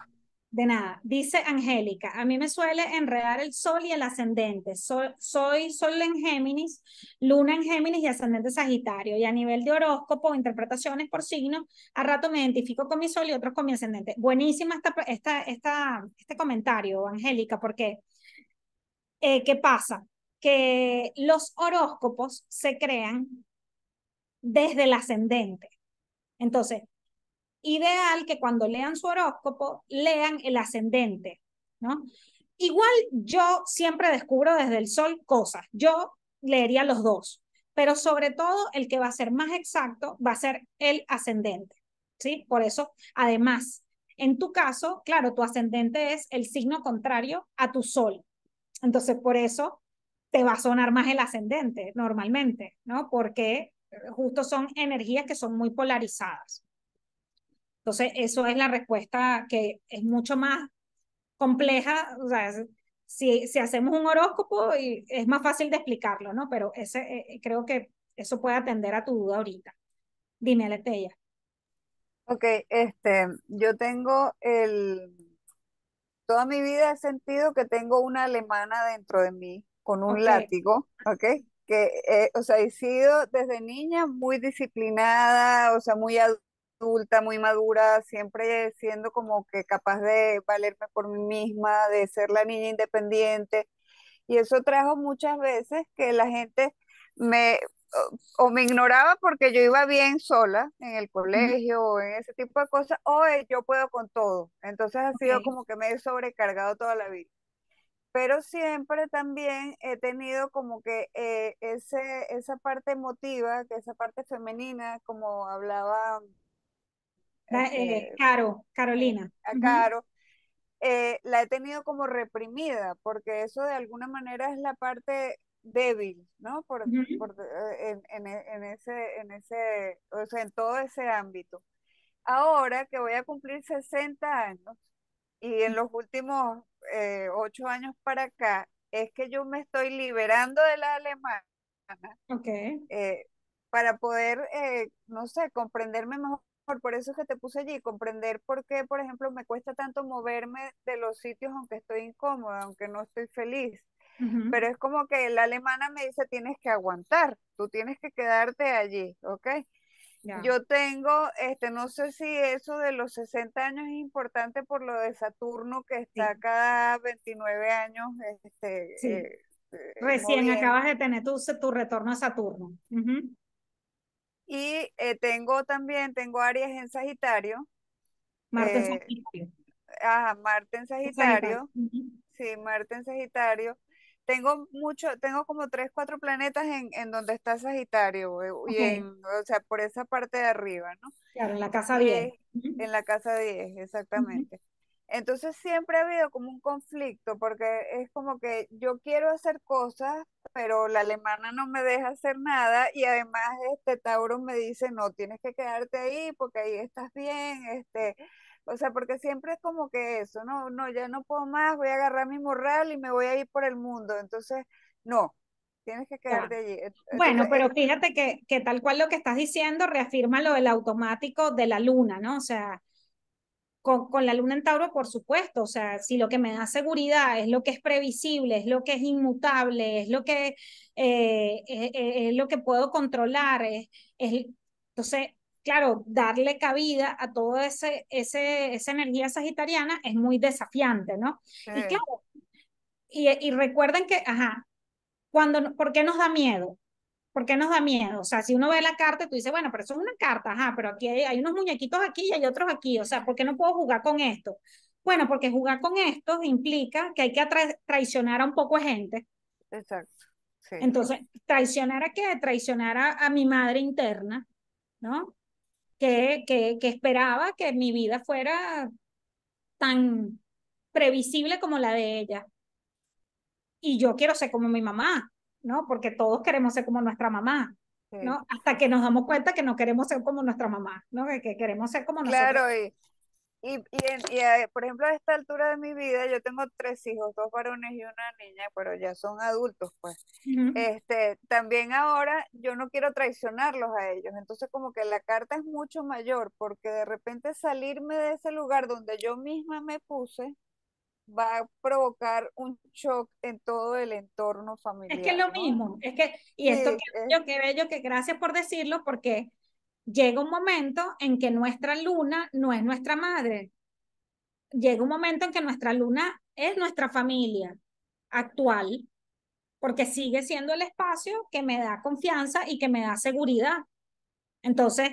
de nada. Dice Angélica, a mí me suele enredar el sol y el ascendente. Soy sol en Géminis, luna en Géminis y ascendente Sagitario. Y a nivel de horóscopo, interpretaciones por signo, a rato me identifico con mi sol y otros con mi ascendente. Buenísima este comentario, Angélica, porque ¿qué pasa? Que los horóscopos se crean desde el ascendente. Entonces, ideal que cuando lean su horóscopo, lean el ascendente, ¿no? Igual yo siempre descubro desde el sol cosas. Yo leería los dos, pero sobre todo el que va a ser más exacto va a ser el ascendente, ¿sí? Por eso, además, en tu caso, claro, tu ascendente es el signo contrario a tu sol. Entonces, por eso te va a sonar más el ascendente normalmente, ¿no? Porque justo son energías que son muy polarizadas. Entonces, eso es la respuesta que es mucho más compleja. O sea, si hacemos un horóscopo es más fácil de explicarlo, ¿no? Pero creo que eso puede atender a tu duda ahorita. Dime, Aleteya. Ok, yo tengo toda mi vida he sentido que tengo una alemana dentro de mí con un Ok, látigo, ¿ok? O sea, he sido desde niña muy disciplinada, o sea, muy adulta, muy madura, siempre siendo como que capaz de valerme por mí misma, de ser la niña independiente. Y eso trajo muchas veces que la gente me o me ignoraba porque yo iba bien sola en el ujú, colegio o en ese tipo de cosas, o yo puedo con todo. Entonces ha sido ok. como que me he sobrecargado toda la vida. Pero siempre también he tenido como que esa parte emotiva, que esa parte femenina, como hablaba este, Carolina. a Ujú, Caro, la he tenido como reprimida, porque eso de alguna manera es la parte débil, ¿no? ujú, O sea, en todo ese ámbito. Ahora que voy a cumplir 60 años y en los últimos 8 años para acá, es que yo me estoy liberando de la alemana ok. eh, para poder, no sé, comprenderme mejor. Por eso es que te puse allí, comprender por qué, por ejemplo, me cuesta tanto moverme de los sitios aunque estoy incómoda, aunque no estoy feliz. Ujú, Pero es como que la alemana me dice, tienes que aguantar, tú tienes que quedarte allí, ¿ok? ya. Yo tengo, no sé si eso de los 60 años es importante por lo de Saturno que Sí, está cada 29 años, sí. Recién moviendo. acabas de tener tu retorno a Saturno. Ujú. Y tengo Aries en Sagitario, Marte en eh, Sagitario. Marte en Sagitario. Sagitario, Ujú. sí, Marte en Sagitario. Tengo como tres, cuatro planetas en donde está Sagitario, Ok, o sea, por esa parte de arriba, ¿no? claro, en la casa Y 10. es Ujú, en la casa 10 ujú. exactamente. Entonces siempre ha habido como un conflicto, porque es como que yo quiero hacer cosas, pero la alemana no me deja hacer nada, y además Tauro me dice, no, tienes que quedarte ahí porque ahí estás bien, o sea, porque siempre es como que eso, no, no, ya no puedo más, voy a agarrar mi morral y me voy a ir por el mundo. Entonces, no, tienes que Ya. quedarte allí. Entonces, Bueno, pero fíjate que tal cual lo que estás diciendo reafirma lo del automático de la luna, ¿no? O sea, con la luna en Tauro, por supuesto, o sea, si lo que me da seguridad es lo que es previsible, es lo que es inmutable, es lo que puedo controlar, entonces, claro, darle cabida a toda esa energía sagitariana es muy desafiante, ¿no? Y eh, claro, y recuerden que, ajá, ¿por qué nos da miedo? ¿Por qué nos da miedo? O sea, si uno ve la carta, tú dices, bueno, pero eso es una carta, ajá, pero aquí hay unos muñequitos aquí y hay otros aquí, o sea, ¿por qué no puedo jugar con esto? Bueno, porque jugar con esto implica que hay que traicionar a un poco de gente. exacto, sí, Entonces, ¿traicionar a qué? Traicionar a mi madre interna, ¿no? Que esperaba que mi vida fuera tan previsible como la de ella. Y yo quiero ser como mi mamá, ¿no? Porque todos queremos ser como nuestra mamá, sí. ¿no? Hasta que nos damos cuenta que no queremos ser como nuestra mamá, ¿no? Que queremos ser como nosotros. Claro, por ejemplo, a esta altura de mi vida, yo tengo tres hijos, dos varones y una niña, pero ya son adultos, pues. Ujú. También ahora yo no quiero traicionarlos a ellos, entonces como que la carta es mucho mayor, porque de repente salirme de ese lugar donde yo misma me puse va a provocar un shock en todo el entorno Es que es familiar, lo ¿no? mismo, y esto Sí, qué bello, que gracias por decirlo, porque llega un momento en que nuestra luna no es nuestra madre, llega un momento en que nuestra luna es nuestra familia actual, porque sigue siendo el espacio que me da confianza y que me da seguridad. Entonces,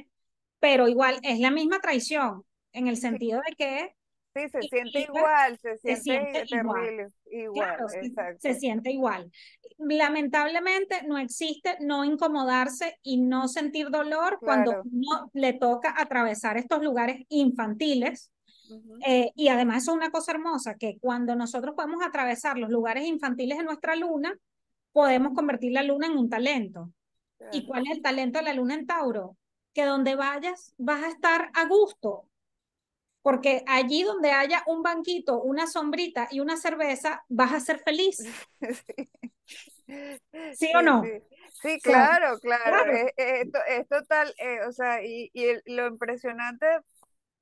pero igual es la misma traición, en el sí, sentido de que sí, se siente implica, igual, se se siente siente igual, terrible, igual, claro, se exacto, siente igual. Lamentablemente no existe no incomodarse y no sentir dolor cuando claro. uno le toca atravesar estos lugares infantiles. Ujú, Y además eso es una cosa hermosa, que cuando nosotros podemos atravesar los lugares infantiles de nuestra luna, podemos convertir la luna en un talento. ¿Y claro. cuál es el talento de la luna en Tauro? Que donde vayas vas a estar a gusto, porque allí donde haya un banquito, una sombrita y una cerveza, vas a ser feliz, ¿sí o Sí, no? sí, O sí, sea, claro, claro, claro. es total, o sea, lo impresionante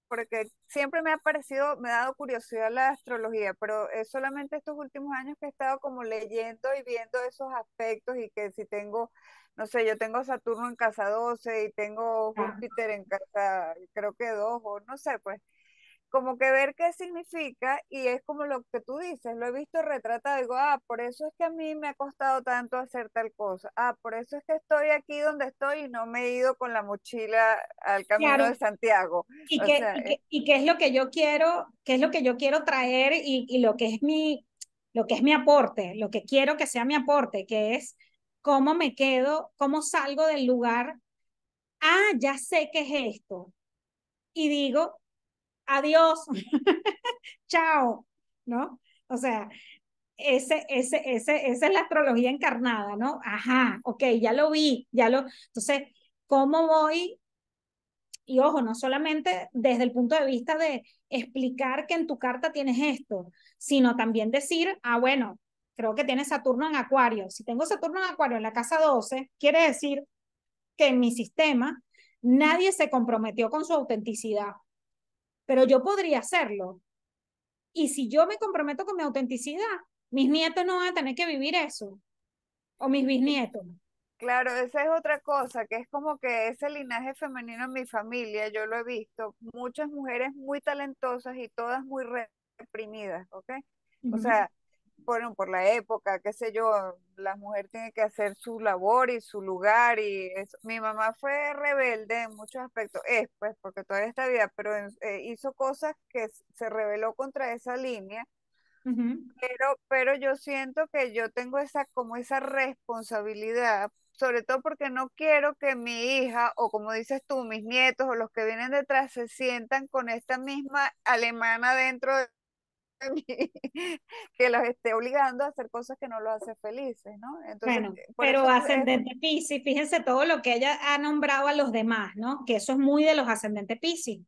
porque siempre me ha parecido, me ha dado curiosidad la astrología, pero es solamente estos últimos años que he estado como leyendo y viendo esos aspectos y que si tengo, no sé, yo tengo Saturno en casa 12 y tengo Ah, Júpiter en casa, creo que 2 o no sé, pues como que ver qué significa y es como lo que tú dices, lo he visto retratado, digo, ah, por eso es que a mí me ha costado tanto hacer tal cosa, ah, por eso es que estoy aquí donde estoy y no me he ido con la mochila al Camino de claro, Santiago. y O qué, sea, y qué es lo que yo quiero, qué es lo que yo quiero traer y lo que es mi aporte, lo que quiero que sea mi aporte, que es cómo me quedo, cómo salgo del lugar, ah, ya sé qué es esto, y digo, adiós, chao, ¿no? O sea, esa es la astrología encarnada, ¿no? Ajá, ok, ya lo vi, entonces, ¿cómo voy? Y ojo, no solamente desde el punto de vista de explicar que en tu carta tienes esto, sino también decir, ah, bueno, creo que tienes Saturno en Acuario. Si tengo Saturno en Acuario en la casa 12, quiere decir que en mi sistema nadie se comprometió con su autenticidad, pero yo podría hacerlo. Y si yo me comprometo con mi autenticidad, mis nietos no van a tener que vivir eso, o mis bisnietos. claro, esa es otra cosa, que es como que ese linaje femenino en mi familia, yo lo he visto, muchas mujeres muy talentosas y todas muy reprimidas, ¿ok? O Ujú, sea, bueno, por la época, qué sé yo, la mujer tiene que hacer su labor y su lugar y eso. Mi mamá fue rebelde en muchos aspectos, es pues, porque todavía está viva, pero hizo cosas que se rebeló contra esa línea, ujú. pero yo siento que yo tengo esa, como esa responsabilidad, sobre todo porque no quiero que mi hija, o como dices tú, mis nietos o los que vienen detrás se sientan con esta misma alemana dentro de mí, que los esté obligando a hacer cosas que no los hace felices, ¿no? Entonces, Bueno, por pero eso es, ascendente Piscis, fíjense todo lo que ella ha nombrado a los demás, ¿no? Que eso es muy de los ascendentes Piscis,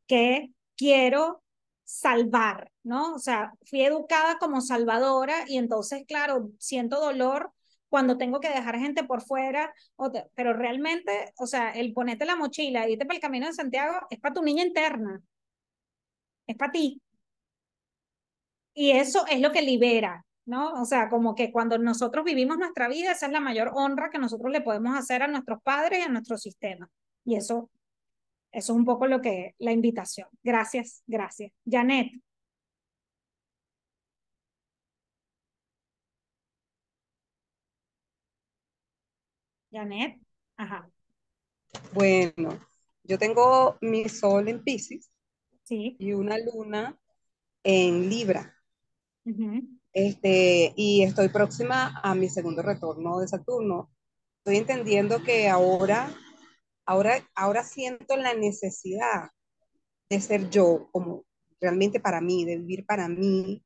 que quiero salvar, ¿no? O sea, fui educada como salvadora y entonces, claro, siento dolor cuando tengo que dejar gente por fuera, pero realmente, o sea, el ponerte la mochila y irte para el Camino de Santiago es para tu niña interna, es para ti. Y eso es lo que libera, ¿no? O sea, como que cuando nosotros vivimos nuestra vida, esa es la mayor honra que nosotros le podemos hacer a nuestros padres y a nuestro sistema. Y eso es un poco lo que, la invitación. Gracias, gracias. Janet, Janet, ajá, Bueno, yo tengo mi sol en Piscis sí, y una luna en Libra. ujú, Y estoy próxima a mi segundo retorno de Saturno. Estoy entendiendo que ahora siento la necesidad de ser yo, como realmente para mí, de vivir para mí,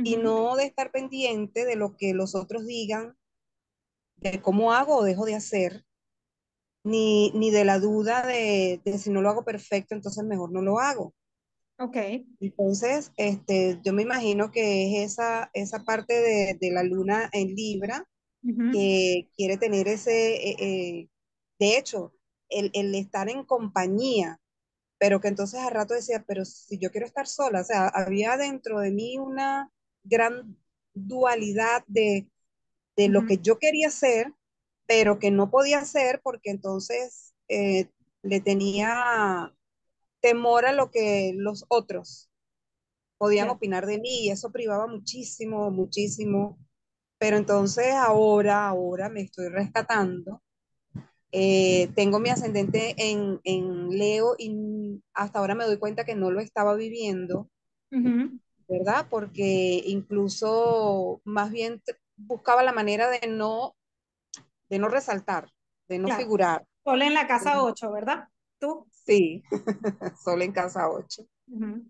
y ujú, no de estar pendiente de lo que los otros digan, de cómo hago o dejo de hacer, ni de la duda de si no lo hago perfecto, entonces mejor no lo hago. ok, Entonces, yo me imagino que es esa parte de la luna en Libra ujú, que quiere tener de hecho, el estar en compañía, pero que entonces al rato decía, pero si yo quiero estar sola, o sea, había dentro de mí una gran dualidad de lo ujú, que yo quería hacer, pero que no podía hacer porque entonces le tenía temor a lo que los otros podían ya, opinar de mí y eso privaba muchísimo, muchísimo. Pero entonces ahora me estoy rescatando. Tengo mi ascendente en Leo y hasta ahora me doy cuenta que no lo estaba viviendo, ujú, ¿verdad? Porque incluso más bien buscaba la manera de no resaltar, de no claro. figurar. Sol en la casa 8, ¿verdad? ¿Tú? Sí, solo en casa 8. Ujú.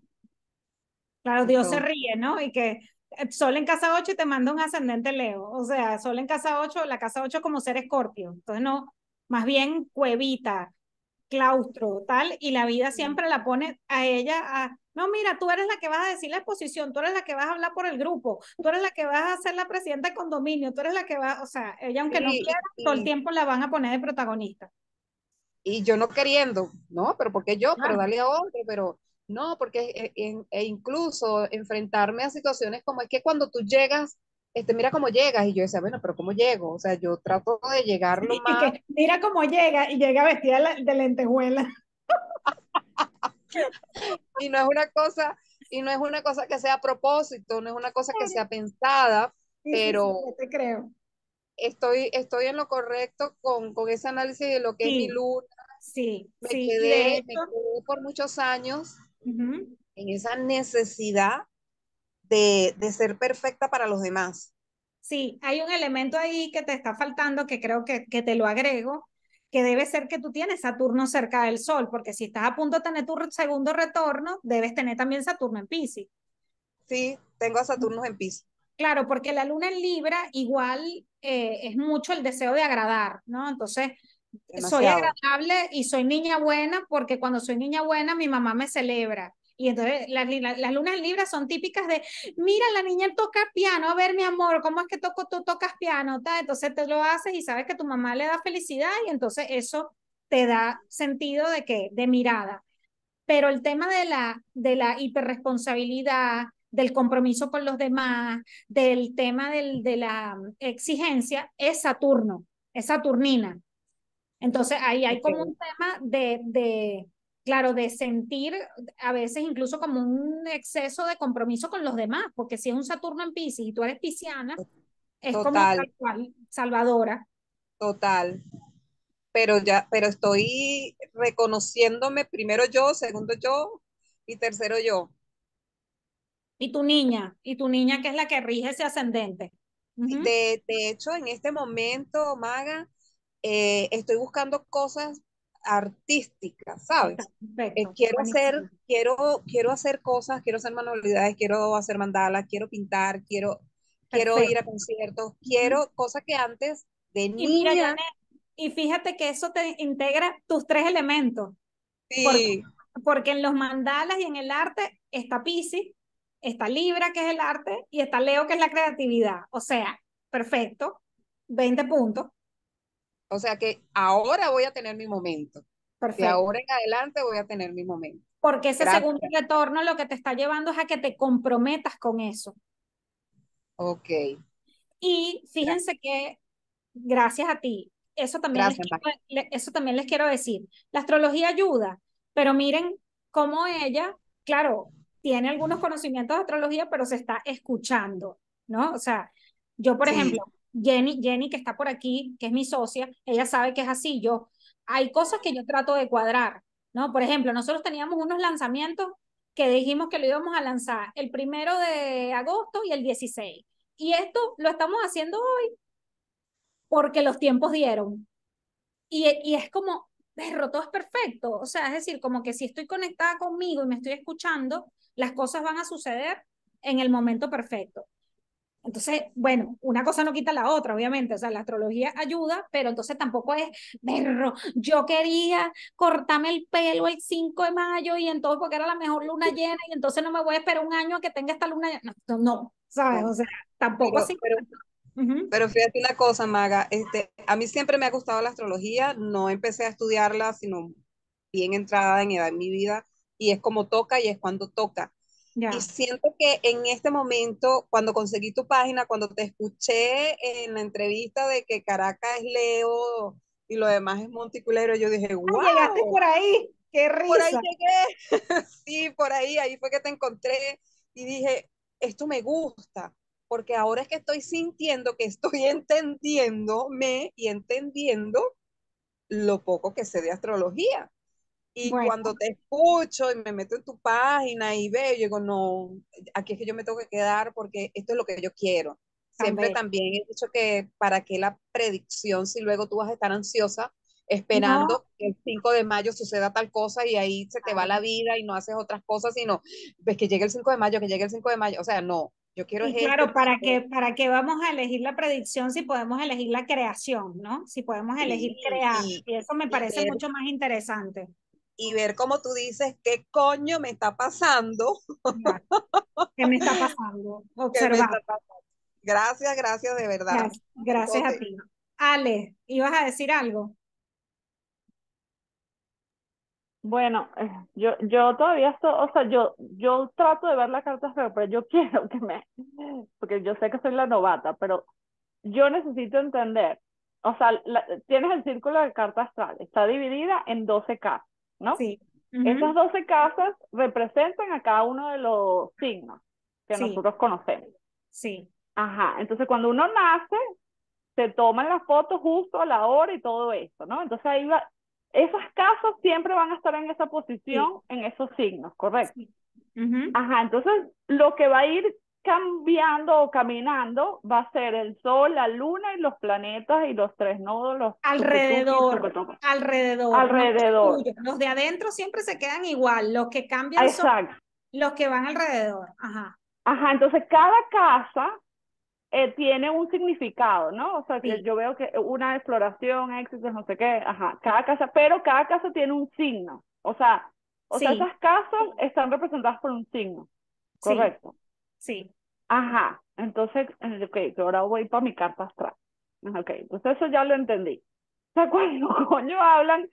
Claro, Dios se Entonces, ríe, ¿no? Y que Sol en casa 8 y te manda un ascendente Leo. O sea, Sol en casa 8, la casa 8 como ser Escorpio. Entonces, no, más bien cuevita, claustro, tal, y la vida siempre la pone a ella a, no, mira, tú eres la que vas a decir la exposición, tú eres la que vas a hablar por el grupo, tú eres la que vas a ser la presidenta de condominio, tú eres la que va, o sea, ella aunque no sí, quiera, todo el tiempo la van a poner de protagonista. y yo no queriendo, no, pero ¿por qué yo? Pero Claro. dale a otro, pero no, porque e incluso enfrentarme a situaciones como es que cuando tú llegas, mira cómo llegas, y yo decía, bueno, pero ¿cómo llego? O sea, yo trato de llegar lo Y más, que mira cómo llega y llega vestida de lentejuela. y no es una cosa, y no es una cosa que sea a propósito, no es una cosa que sea pensada, Sí, sí, sí, yo pero te creo. estoy en lo correcto con ese análisis de lo que es mi Sí, luna. sí, Me sí. Y de quedé, me hecho, quedé por muchos años ujú, en esa necesidad de ser perfecta para los demás. sí, hay un elemento ahí que te está faltando que creo que te lo agrego, que debe ser que tú tienes Saturno cerca del Sol, porque si estás a punto de tener tu segundo retorno, debes tener también Saturno en Piscis. Sí, tengo a Saturno en piso, Claro, porque la luna en Libra igual es mucho el deseo de agradar, ¿no? Entonces, soy demasiado. agradable y soy niña buena porque cuando soy niña buena mi mamá me celebra. Y entonces las lunas en Libra son típicas de, mira, la niña toca piano, a ver, mi amor, ¿cómo es que tú tocas piano? ¿Ta? Entonces te lo haces y sabes que tu mamá le da felicidad y entonces eso te da sentido de mirada. Pero el tema de la hiperresponsabilidad, del compromiso con los demás, del tema de la exigencia, es Saturno, es Saturnina. Entonces ahí hay como Okay. un tema claro, de sentir a veces incluso como un exceso de compromiso con los demás, porque si es un Saturno en Piscis y tú eres pisciana, es como Total, tal cual, salvadora. total. Pero ya, pero estoy reconociéndome primero yo, segundo yo y tercero yo. Y tu niña que es la que rige ese ascendente. Ujú. De hecho, en este momento, Maga, estoy buscando cosas artísticas, Está ¿sabes? perfecto, buenísimo. Quiero hacer cosas, quiero hacer manualidades, quiero hacer mandalas, quiero pintar, quiero ir a Perfecto. conciertos, Ujú. quiero cosas que antes de Y mira, niña, Janet, y fíjate que eso te integra tus tres elementos, porque, sí, porque en los mandalas y en el arte está Piscis, está Libra, que es el arte, y está Leo, que es la creatividad. O sea, perfecto, 20 puntos, o sea que ahora voy a tener mi momento. De perfecto. ahora en adelante voy a tener mi momento. Porque ese segundo Gracias. retorno lo que te está llevando es a que te comprometas con eso. Ok. Y fíjense que gracias a ti. Gracias, Maga. Eso también les quiero decir. La astrología ayuda, pero miren cómo ella, claro, tiene algunos conocimientos de astrología, pero se está escuchando, ¿no? O sea, yo, por ejemplo, Sí, Jenny, que está por aquí, que es mi socia, ella sabe que es así. Hay cosas que yo trato de cuadrar, ¿no? Por ejemplo, nosotros teníamos unos lanzamientos que dijimos que lo íbamos a lanzar el 1 de agosto y el 16. Y esto lo estamos haciendo porque los tiempos dieron. Y es como, perro, todo es perfecto. O sea, es decir, como que si estoy conectada conmigo y me estoy escuchando, las cosas van a suceder en el momento perfecto. Entonces, bueno, una cosa no quita la otra, obviamente. O sea, la astrología ayuda, pero entonces tampoco es, berro, yo quería cortarme el pelo el 5 de mayo y entonces porque era la mejor luna llena y entonces no me voy a esperar un año a que tenga esta luna llena. No, no, ¿sabes? no, O sea, tampoco pero, así. pero, Ujú. pero fíjate una cosa, Maga, a mí siempre me ha gustado la astrología, no empecé a estudiarla, sino bien entrada en edad en mi vida, y es como toca y es cuando toca. Y Ya. siento que en este momento, cuando conseguí tu página, cuando te escuché en la entrevista de que Caracas es Leo y lo demás es Monticulero, yo dije, Ah, llegaste wow, por ahí. Qué por ahí risa. llegué. Sí, por ahí fue que te encontré y dije, esto me gusta, porque ahora es que estoy sintiendo que estoy entendiéndome y entendiendo lo poco que sé de astrología. Y Bueno, cuando te escucho y me meto en tu página y veo, yo digo, no, aquí es que yo me tengo que quedar porque esto es lo que yo quiero. Siempre también. también he dicho que para qué la predicción si luego tú vas a estar ansiosa No, esperando que el 5 de mayo suceda tal cosa y ahí se te va la claro. vida y no haces otras cosas, sino ves que llegue el 5 de mayo, que llegue el 5 de mayo. O sea, no, yo quiero es Y claro, tipo, para qué vamos a elegir la predicción si podemos elegir la creación, ¿no? Si podemos elegir sí, crear. Y eso me y parece ver, mucho más interesante. y ver como tú dices, qué coño me está pasando, Ya, ¿qué me está pasando? qué me Observar. está pasando. Gracias, gracias de verdad. Gracias a Entonces, ti. Ale, ¿ibas a decir algo? Bueno, yo todavía estoy, o sea, yo trato de ver la carta astral, pero yo quiero porque yo sé que soy la novata, pero yo necesito entender, o sea, tienes el círculo de carta astral, está dividida en 12 casas, ¿no? Sí. Esas 12 casas representan a cada uno de los signos que Sí, nosotros conocemos. sí, Ajá, entonces cuando uno nace, se toman las fotos justo a la hora y todo eso, ¿no? Entonces ahí va, esas casas siempre van a estar en esa sí, posición, en esos signos, ¿correcto? sí. Ujú. Ajá, entonces lo que va a ir cambiando o caminando va a ser el sol, la luna y los planetas y los tres nodos, los tucutuquis, Alrededor, tucutucos, alrededor, no los alrededor. tuyos. Los de adentro siempre se quedan igual. Los que cambian son Exacto. los que van alrededor. Ajá. Ajá, entonces cada casa tiene un significado, ¿no? O sea, que Sí, yo veo que una exploración, éxito, no sé qué, ajá, cada casa, pero cada casa tiene un signo. O sea, sí, esas casas están representadas por un signo, sí, correcto. sí. Ajá, entonces, ok, que ahora voy para mi carta astral. Ok, entonces eso ya lo entendí. O sea, cuando coño hablan,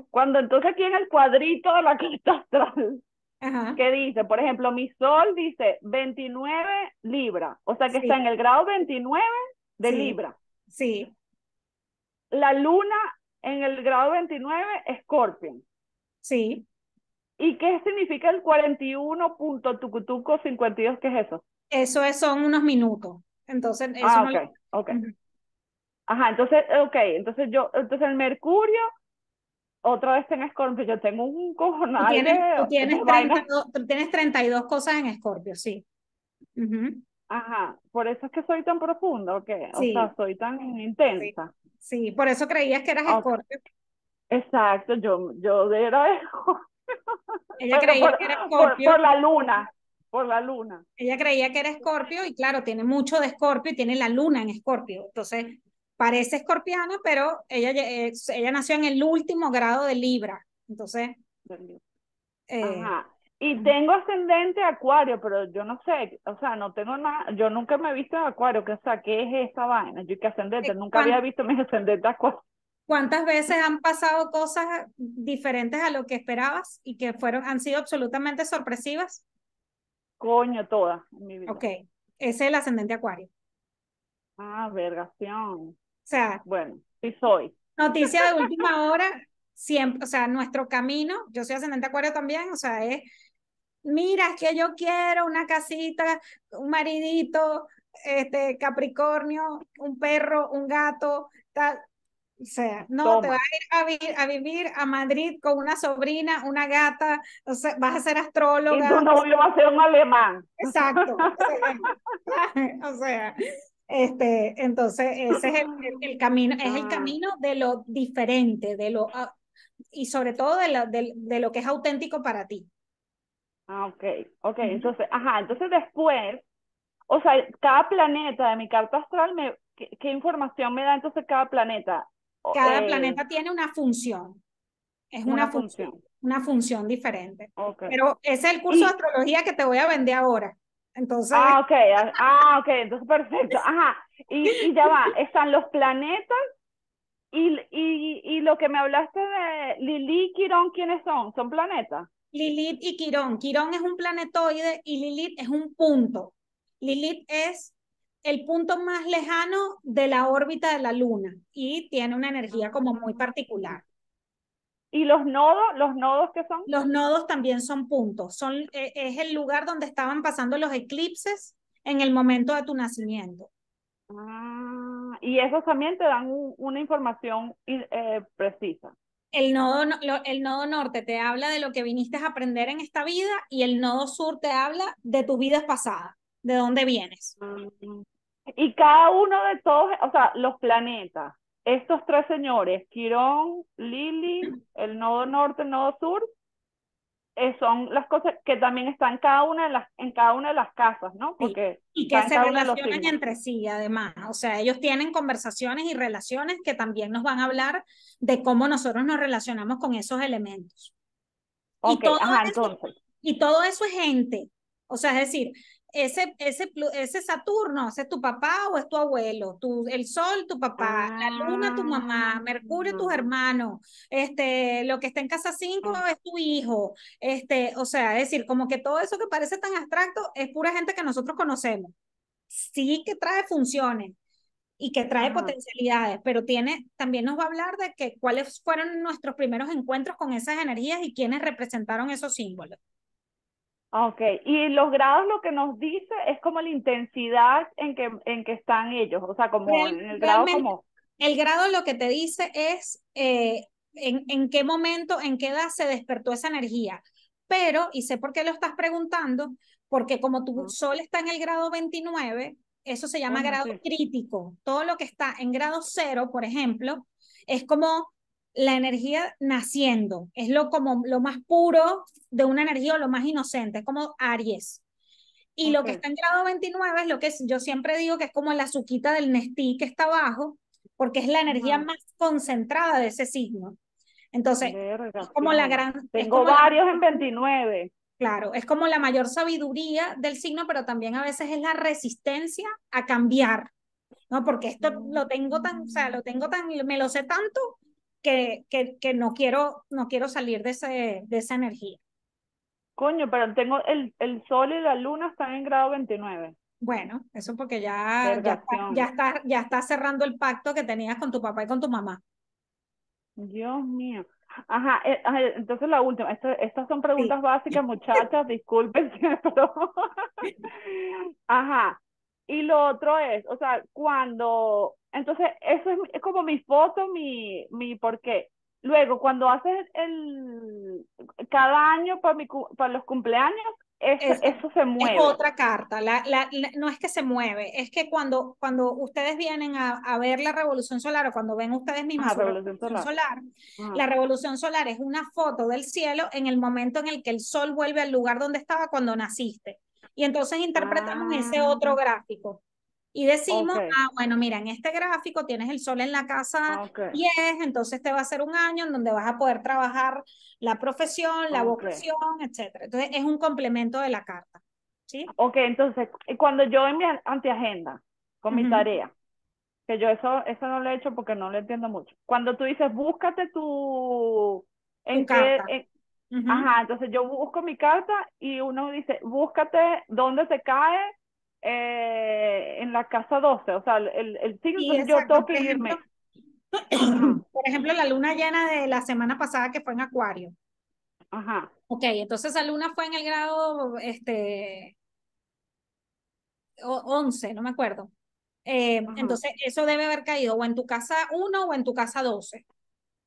cuando entonces aquí en el cuadrito de la carta astral, Ajá. ¿qué dice? Por ejemplo, mi sol dice 29 libras, o sea que está Sí, en el grado 29 de sí, Libra. sí, La luna en el grado 29, Scorpion. sí. ¿Y qué significa el 41 punto tucutuco 52? ¿Qué es eso? Son unos minutos. Entonces, eso Ah, no ok, lo... ok. Ujú. Ajá, entonces, ok, entonces el Mercurio, otra vez en Scorpio, yo tengo un Tú cojonal tienes, tú de tienes vainas. 32, tú tienes 32 cosas en Escorpio, sí. Ujú. Ajá, por eso es que soy tan profunda, ¿ok? O sea, Sí, soy tan sí, intensa. sí. Por eso creías que eras Ok, Escorpio. exacto, yo era eso, Ella pero creía que era por Escorpio. la luna, por la luna. Ella creía que era Escorpio y claro, tiene mucho de Escorpio y tiene la luna en Escorpio. Entonces, parece escorpiana, pero ella nació en el último grado de Libra. Entonces, eh, Ajá. Y tengo ascendente Acuario, pero yo no sé, o sea, no tengo nada, yo nunca me he visto en Acuario, o sea, ¿qué es esta vaina? Yo que ascendente, nunca había ¿cuán- visto mi ascendente Acuario. ¿cuántas veces han pasado cosas diferentes a lo que esperabas y que han sido absolutamente sorpresivas? Coño, toda en mi vida. Ok, ese es el ascendente Acuario. Ah, vergación. O sea, Bueno, sí soy. noticia de última hora, siempre, o sea, nuestro camino, yo soy ascendente Acuario también, o sea, mira, es que yo quiero una casita, un maridito, Capricornio, un perro, un gato, tal. O sea, no, te vas Toma. a ir a vivir a Madrid con una sobrina, una gata, o sea, vas a ser Y tu astróloga. novio va a ser un alemán. Exacto. O sea, o sea, entonces ese es el camino, es el Ah, camino de lo diferente, y sobre todo de lo que es auténtico para ti. ok, ok, Ujú. entonces, ajá, entonces después, o sea, cada planeta de mi carta astral, ¿qué información me da entonces cada planeta? Cada planeta tiene es Una función. una función diferente. Ok. Pero ese es el curso de Y, astrología que te voy a vender ahora. Entonces, ok, ok, entonces perfecto. Ajá, y ya va, están los planetas y lo que me hablaste de Lili y Quirón, ¿quiénes son? ¿Son planetas? Lilith y Quirón. Quirón es un planetoide y Lilith es un punto. Lilith es el punto más lejano de la órbita de la Luna y tiene una energía como muy Ah. particular. ¿Y los nodos qué son? Los nodos también son puntos. Es el lugar donde estaban pasando los eclipses en el momento de tu nacimiento. Y esos también te dan una información precisa. El nodo norte te habla de lo que viniste a aprender en esta vida y el nodo sur te habla de tus vidas pasadas, de dónde vienes. Mm. Y cada uno de todos, o sea, los planetas, estos tres señores, Quirón, Lili, el nodo norte, el nodo sur, son las cosas que también están en cada una de las casas, ¿no? Sí, Porque y que está en se cada uno de los relacionan signos. entre sí, además. O sea, ellos tienen conversaciones y relaciones que también nos van a hablar de cómo nosotros nos relacionamos con esos elementos. Y Ok, todo ajá, eso, entonces. y todo eso es gente. O sea, es decir, ese Saturno, ese es tu papá o es tu abuelo, el Sol, tu papá, la Luna, tu mamá, Mercurio, tus Ah, hermanos, lo que está en casa 5 ah, es tu hijo, o sea, es decir, como que todo eso que parece tan abstracto es pura gente que nosotros conocemos. Sí que trae funciones y que trae ajá. potencialidades, pero también nos va a hablar de que cuáles fueron nuestros primeros encuentros con esas energías y quiénes representaron esos símbolos. Ok, y los grados lo que nos dice es como la intensidad en que están ellos, o sea, como en el grado Realmente, como, el grado lo que te dice es en qué momento, en qué edad se despertó esa energía. Pero, y sé por qué lo estás preguntando, porque como tu ujú, sol está en el grado 29, eso se llama bueno, grado sí, crítico. Todo lo que está en grado cero, por ejemplo, es como la energía naciendo, es como lo más puro de una energía o lo más inocente, es como Aries. Y lo ok, que está en grado 29 es lo que yo siempre digo que es como la azuquita del Nestí que está abajo, porque es la energía ajá, más concentrada de ese signo. Entonces, verga, es como la fíjate. gran, es Tengo como la, varios en 29. claro, es como la mayor sabiduría del signo, pero también a veces es la resistencia a cambiar, ¿no? Porque esto lo tengo tan, o sea, Mm. lo tengo tan, me lo sé tanto que no quiero salir de esa energía. Coño, pero tengo el sol y la luna están en grado 29. Bueno, eso porque ya Vergación. está, ya está cerrando el pacto que tenías con tu papá y con tu mamá. Dios mío. Ajá, ajá, entonces la última, estas son Sí. preguntas básicas, muchachas, disculpen, pero... Ajá. Y lo otro es, o sea, entonces, eso es como mi foto, mi por qué. Luego, cuando haces cada año para los cumpleaños, Esa eso se es mueve. otra carta. No es que se mueve, es que cuando ustedes vienen a ver la revolución solar o cuando ven ustedes mismas Ajá, su revolución revolución solar. solar, Ajá. la revolución solar es una foto del cielo en el momento en el que el sol vuelve al lugar donde estaba cuando naciste. Y entonces interpretamos ese Ah, otro gráfico. Y decimos, ok, bueno, mira, en este gráfico tienes el sol en la casa ok, 10, entonces te va a ser un año en donde vas a poder trabajar la profesión, la ok. vocación, etcétera. Entonces es un complemento de la carta, ¿sí? Ok, entonces, cuando yo en mi antiagenda, con mi Ujú. tarea, que yo eso no lo he hecho porque no lo entiendo mucho. Cuando tú dices, búscate Tu en qué, carta. Ujú. ajá, entonces yo busco mi carta y uno dice, búscate dónde te cae en la casa 12, o sea, el signo, Sí, entonces yo exacto. tengo que irme. Ajá, Por ejemplo, la luna llena de la semana pasada que fue en Acuario. ajá, Ok, entonces la luna fue en el grado 11, no me acuerdo. ajá. Entonces, eso debe haber caído o en tu casa 1 o en tu casa 12.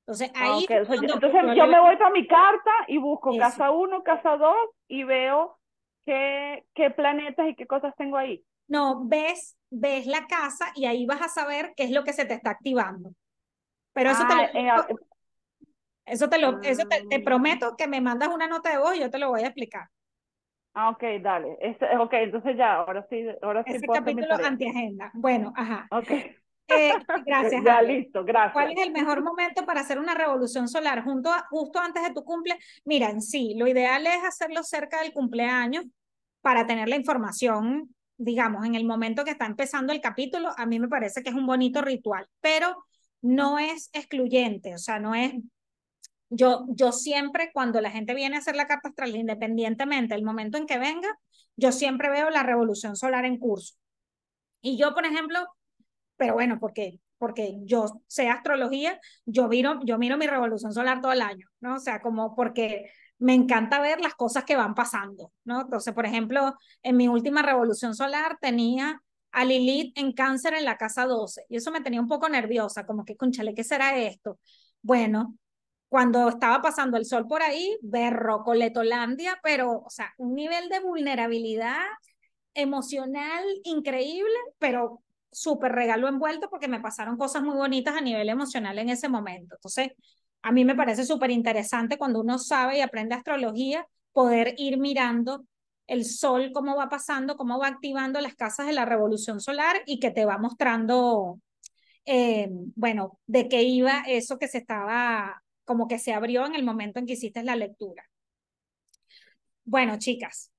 Entonces, Ah, ahí ok, es o sea, cuando entonces yo yo le... me voy para mi carta y busco Eso. casa uno, casa 2 y veo qué planetas y qué cosas tengo ahí. No, ves la casa y ahí vas a saber qué es lo que se te está activando. Pero eso te lo Ah, digo, te ah, prometo que me mandas una nota de voz y yo te lo voy a explicar. ok, dale. Ok, entonces ya, ahora sí Ese puedo hacer mi capítulo tarea. antiagenda. Bueno, ajá. Ok, Gracias, ya Ale. listo, ¿Cuál gracias. es el mejor momento para hacer una revolución solar? Justo antes de tu cumple. Mira, en sí, lo ideal es hacerlo cerca del cumpleaños para tener la información, digamos, en el momento que está empezando el capítulo. A mí me parece que es un bonito ritual, pero no es excluyente, o sea, no es... Yo siempre, cuando la gente viene a hacer la carta astral, independientemente del momento en que venga, yo siempre veo la revolución solar en curso. Y yo, por ejemplo, pero bueno, porque yo sé astrología, yo miro mi revolución solar todo el año, ¿no? O sea, como porque me encanta ver las cosas que van pasando, ¿no? Entonces, por ejemplo, en mi última revolución solar tenía a Lilith en Cáncer en la casa 12 y eso me tenía un poco nerviosa, como que, cónchale, ¿qué será esto? Bueno, cuando estaba pasando el sol por ahí, berro, Letolandia, pero, o sea, un nivel de vulnerabilidad emocional increíble, pero súper regalo envuelto porque me pasaron cosas muy bonitas a nivel emocional en ese momento. Entonces, a mí me parece súper interesante cuando uno sabe y aprende astrología, poder ir mirando el sol, cómo va pasando, cómo va activando las casas de la revolución solar y que te va mostrando, bueno, de qué iba eso que se estaba, como que se abrió en el momento en que hiciste la lectura. Bueno, chicas,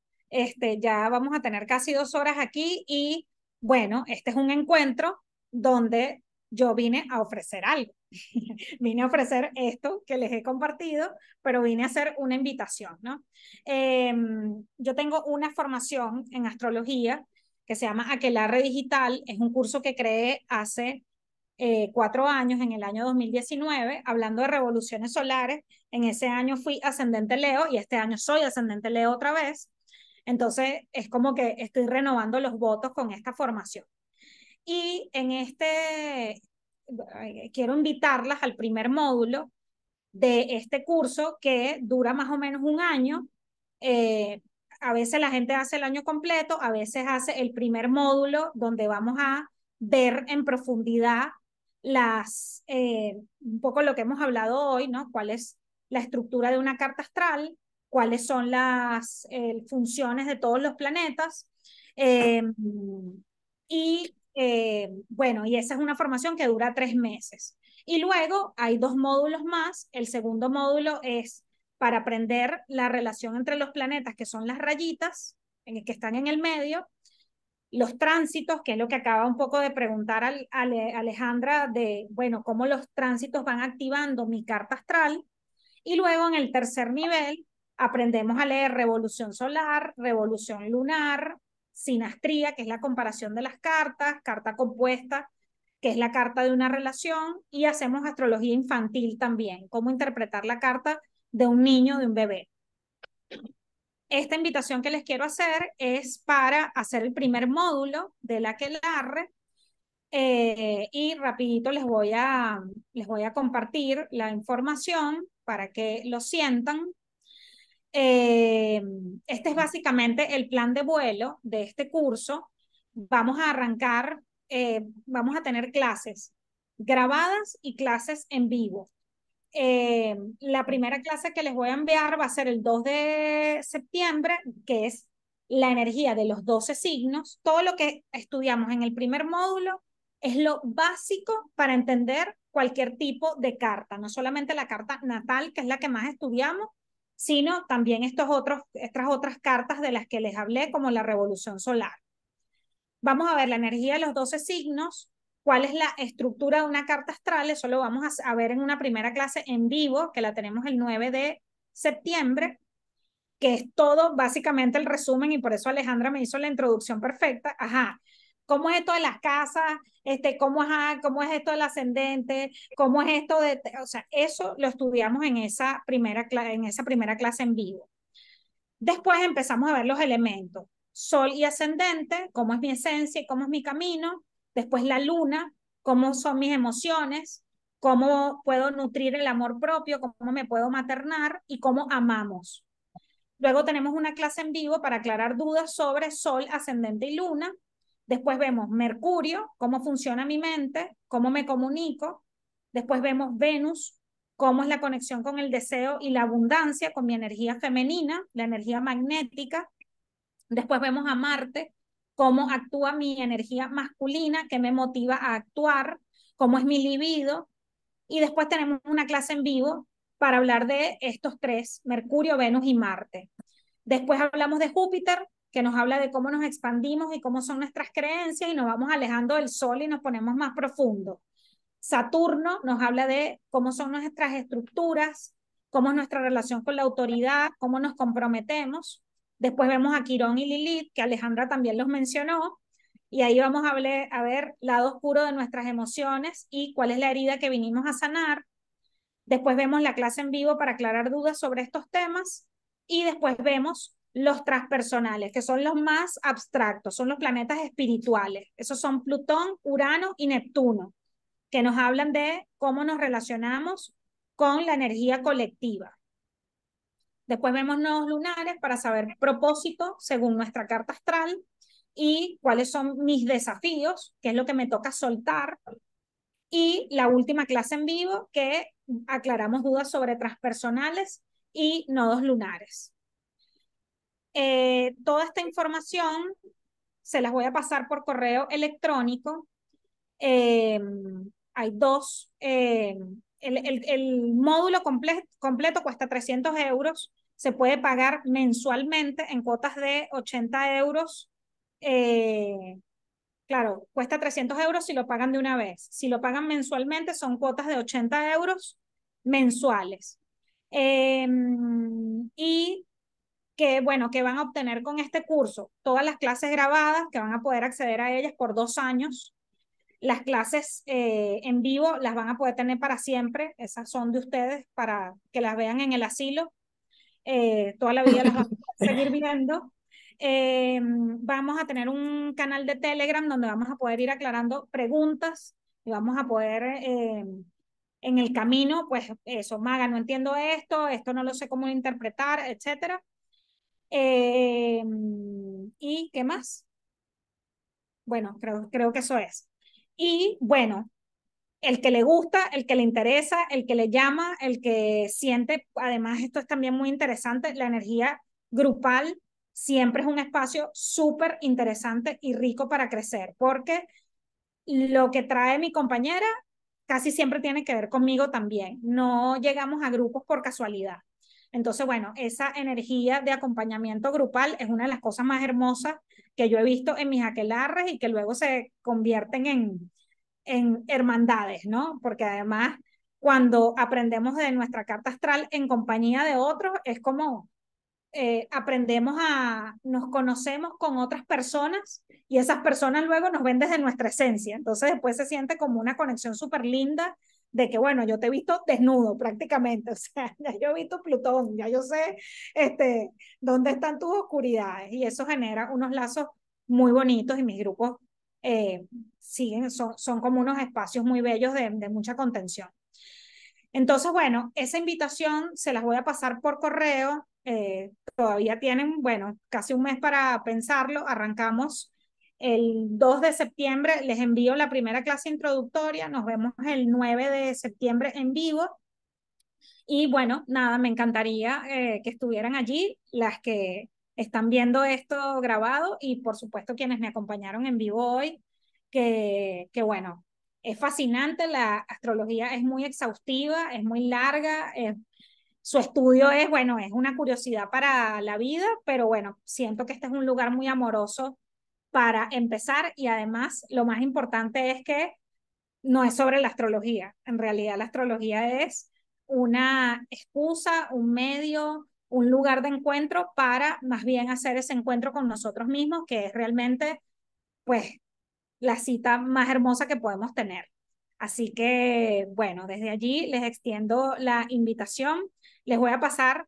Ya vamos a tener casi 2 horas aquí y bueno, este es un encuentro donde yo vine a ofrecer algo. Vine a ofrecer esto que les he compartido, pero vine a hacer una invitación, ¿no? Yo tengo una formación en astrología que se llama Aquelarre Digital. Es un curso que creé hace 4 años, en el año 2019, hablando de revoluciones solares. En ese año fui ascendente Leo y este año soy ascendente Leo otra vez. Entonces, es como que estoy renovando los votos con esta formación. Y quiero invitarlas al primer módulo de este curso que dura más o menos un año. Eh, a veces la gente hace el año completo, a veces hace el primer módulo donde vamos a ver en profundidad un poco lo que hemos hablado hoy, ¿no? ¿Cuál es la estructura de una carta astral? ¿Cuáles son las funciones de todos los planetas? Eh, bueno, y esa es una formación que dura 3 meses. Y luego hay 2 módulos más. El segundo módulo es para aprender la relación entre los planetas, que son las rayitas que están en el medio, los tránsitos, que es lo que acaba un poco de preguntar Alejandra, de, bueno, cómo los tránsitos van activando mi carta astral. Y luego en el tercer nivel aprendemos a leer revolución solar, revolución lunar, sinastría, que es la comparación de las cartas, carta compuesta, que es la carta de una relación, y hacemos astrología infantil también, cómo interpretar la carta de un niño, de un bebé. Esta invitación que les quiero hacer es para hacer el primer módulo de la Aquelarre, y rapidito les voy a compartir la información para que lo sientan. Eh, este es básicamente el plan de vuelo de este curso. Vamos a arrancar, vamos a tener clases grabadas y clases en vivo. La primera clase que les voy a enviar va a ser el 2 de septiembre, que es la energía de los 12 signos. Todo lo que estudiamos en el primer módulo es lo básico para entender cualquier tipo de carta, no solamente la carta natal, que es la que más estudiamos, sino también estas otras cartas de las que les hablé, como la revolución solar. Vamos a ver la energía de los 12 signos, cuál es la estructura de una carta astral. Eso lo vamos a ver en una primera clase en vivo, que la tenemos el 9 de septiembre, que es todo básicamente el resumen, y por eso Alejandra me hizo la introducción perfecta. Ajá, ¿cómo es esto de las casas? ¿Cómo es esto del ascendente? ¿Cómo es esto de...? O sea, eso lo estudiamos en esa primera clase en vivo. Después empezamos a ver los elementos, sol y ascendente, cómo es mi esencia y cómo es mi camino. Después la luna, cómo son mis emociones, cómo puedo nutrir el amor propio, cómo me puedo maternar y cómo amamos. Luego tenemos una clase en vivo para aclarar dudas sobre sol, ascendente y luna. Después vemos Mercurio, cómo funciona mi mente, cómo me comunico. Después vemos Venus, cómo es la conexión con el deseo y la abundancia, con mi energía femenina, la energía magnética. Después vemos a Marte, cómo actúa mi energía masculina, que me motiva a actuar, cómo es mi libido. Y después tenemos una clase en vivo para hablar de estos tres, Mercurio, Venus y Marte. Después hablamos de Júpiter, que nos habla de cómo nos expandimos y cómo son nuestras creencias, y nos vamos alejando del Sol y nos ponemos más profundo. Saturno nos habla de cómo son nuestras estructuras, cómo es nuestra relación con la autoridad, cómo nos comprometemos. Después vemos a Quirón y Lilith, que Alejandra también los mencionó, y ahí vamos a ver lado oscuro de nuestras emociones y cuál es la herida que vinimos a sanar. Después vemos la clase en vivo para aclarar dudas sobre estos temas, y después vemos los transpersonales, que son los más abstractos, son los planetas espirituales. Esos son Plutón, Urano y Neptuno, que nos hablan de cómo nos relacionamos con la energía colectiva. Después vemos nodos lunares para saber propósito según nuestra carta astral y cuáles son mis desafíos, qué es lo que me toca soltar. Y la última clase en vivo, que aclaramos dudas sobre transpersonales y nodos lunares. Toda esta información se las voy a pasar por correo electrónico. Hay dos. El módulo completo cuesta 300 euros. se puede pagar mensualmente en cuotas de 80 euros. Claro, cuesta 300 euros si lo pagan de una vez. Si lo pagan mensualmente, son cuotas de 80 euros mensuales. Y que, bueno, que van a obtener con este curso todas las clases grabadas, que van a poder acceder a ellas por 2 años. Las clases en vivo las van a poder tener para siempre. Esas son de ustedes para que las vean en el asilo. Toda la vida las vamos a seguir viendo. Vamos a tener un canal de Telegram donde vamos a poder ir aclarando preguntas y vamos a poder en el camino, pues eso, Maga, no entiendo esto no lo sé cómo interpretar, etcétera. ¿Y qué más? Bueno, creo que eso es. Y bueno, el que le gusta, el que le interesa, el que le llama, el que siente, además esto es también muy interesante, la energía grupal siempre es un espacio súper interesante y rico para crecer, porque lo que trae mi compañera casi siempre tiene que ver conmigo también. No llegamos a grupos por casualidad. Entonces, bueno, esa energía de acompañamiento grupal es una de las cosas más hermosas que yo he visto en mis aquelarres y que luego se convierten en hermandades, ¿no? Porque además, cuando aprendemos de nuestra carta astral en compañía de otros, es como nos conocemos con otras personas y esas personas luego nos ven desde nuestra esencia. Entonces después se siente como una conexión súper linda de que, bueno, yo te he visto desnudo prácticamente, o sea, ya yo he visto Plutón, ya yo sé dónde están tus oscuridades y eso genera unos lazos muy bonitos y mis grupos son como unos espacios muy bellos de mucha contención. Entonces, bueno, esa invitación se las voy a pasar por correo. Todavía tienen, bueno, casi un mes para pensarlo. Arrancamos el 2 de septiembre. Les envío la primera clase introductoria. Nos vemos el 9 de septiembre en vivo. Y bueno, nada, me encantaría que estuvieran allí las que están viendo esto grabado y por supuesto quienes me acompañaron en vivo hoy, que bueno, es fascinante, la astrología es muy exhaustiva, es muy larga, su estudio es, bueno, es una curiosidad para la vida, pero bueno, siento que este es un lugar muy amoroso para empezar y además lo más importante es que no es sobre la astrología. En realidad la astrología es una excusa, un medio, un lugar de encuentro para más bien hacer ese encuentro con nosotros mismos, que es realmente, pues, la cita más hermosa que podemos tener. Así que, bueno, desde allí les extiendo la invitación. Les voy a pasar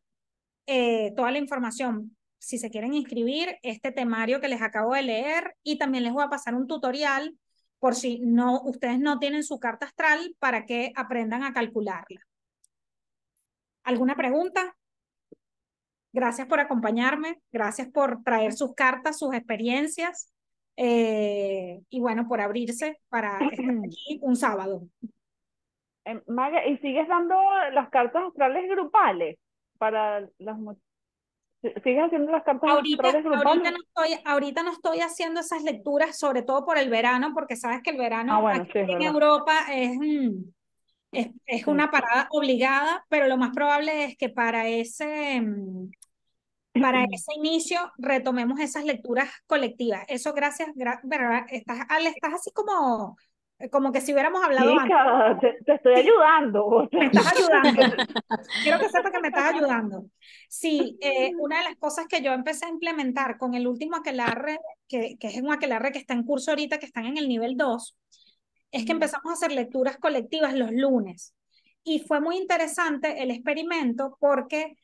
toda la información si se quieren inscribir, este temario que les acabo de leer y también les voy a pasar un tutorial por si no, ustedes no tienen su carta astral para que aprendan a calcularla. ¿Alguna pregunta? Gracias por acompañarme, gracias por traer sus cartas, sus experiencias y bueno, por abrirse para estar aquí un sábado. Maga, ¿y sigues dando las cartas astrales grupales para sigues haciendo las cartas astrales grupales? Ahorita no estoy haciendo esas lecturas, sobre todo por el verano, porque sabes que el verano bueno, aquí sí, es en verdad. Europa es Sí. una parada obligada, pero lo más probable es que para ese inicio retomemos esas lecturas colectivas. Eso gracias, ¿verdad? Estás así como que si hubiéramos hablado antes. Chica, te estoy ayudando. Me estás ayudando. Quiero que sepas que me estás ayudando. Sí, una de las cosas que yo empecé a implementar con el último aquelarre, que es un aquelarre que está en curso ahorita, que están en el nivel 2, es que empezamos a hacer lecturas colectivas los lunes. Y fue muy interesante el experimento porque,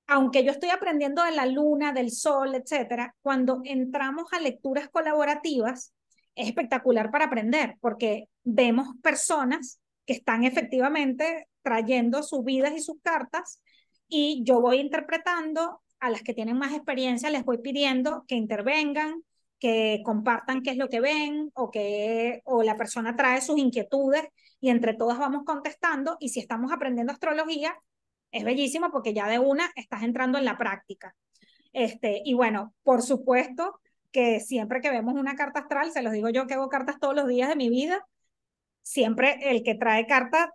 aunque yo estoy aprendiendo de la luna, del sol, etcétera, cuando entramos a lecturas colaborativas, es espectacular para aprender porque vemos personas que están efectivamente trayendo sus vidas y sus cartas y yo voy interpretando a las que tienen más experiencia, les voy pidiendo que intervengan, que compartan qué es lo que ven o la persona trae sus inquietudes y entre todas vamos contestando y si estamos aprendiendo astrología, es bellísimo porque ya de una estás entrando en la práctica. Y bueno, por supuesto que siempre que vemos una carta astral, se los digo yo que hago cartas todos los días de mi vida, siempre el que trae carta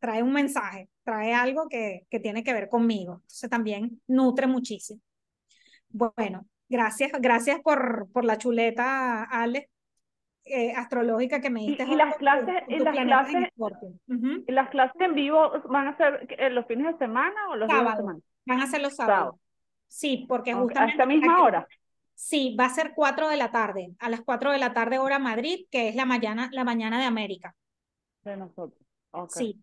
trae un mensaje, trae algo que tiene que ver conmigo. Entonces también nutre muchísimo. Bueno, gracias por la chuleta, Ale, astrológica que me diste Y hoy las con clases, con tus planetas en Escorpio. Ujú. y las clases en vivo van a ser los fines de semana o los días de Sábado, semana. van a ser los sábados. Sábado. Sí, porque Ok, ¿a esta justamente misma hora? sí, va a ser 4 de la tarde, a las 4 de la tarde hora Madrid, que es la mañana de América. De nosotros. Ok. Sí.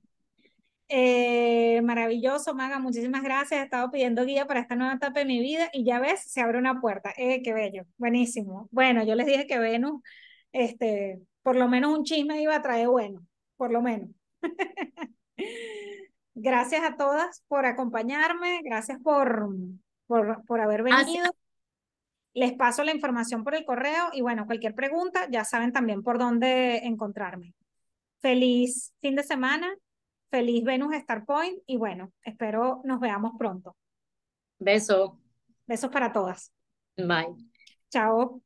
Maravilloso, Maga, muchísimas gracias. He estado pidiendo guía para esta nueva etapa de mi vida y ya ves, se abre una puerta. Qué bello, buenísimo. Bueno, yo les dije que Venus, por lo menos un chisme iba a traer bueno, por lo menos. Gracias a todas por acompañarme, gracias por haber Ah, sí, venido. Les paso la información por el correo y bueno, cualquier pregunta, ya saben también por dónde encontrarme. Feliz fin de semana, feliz Venus Star Point y bueno, espero nos veamos pronto. beso. Besos para todas. Bye. Chao.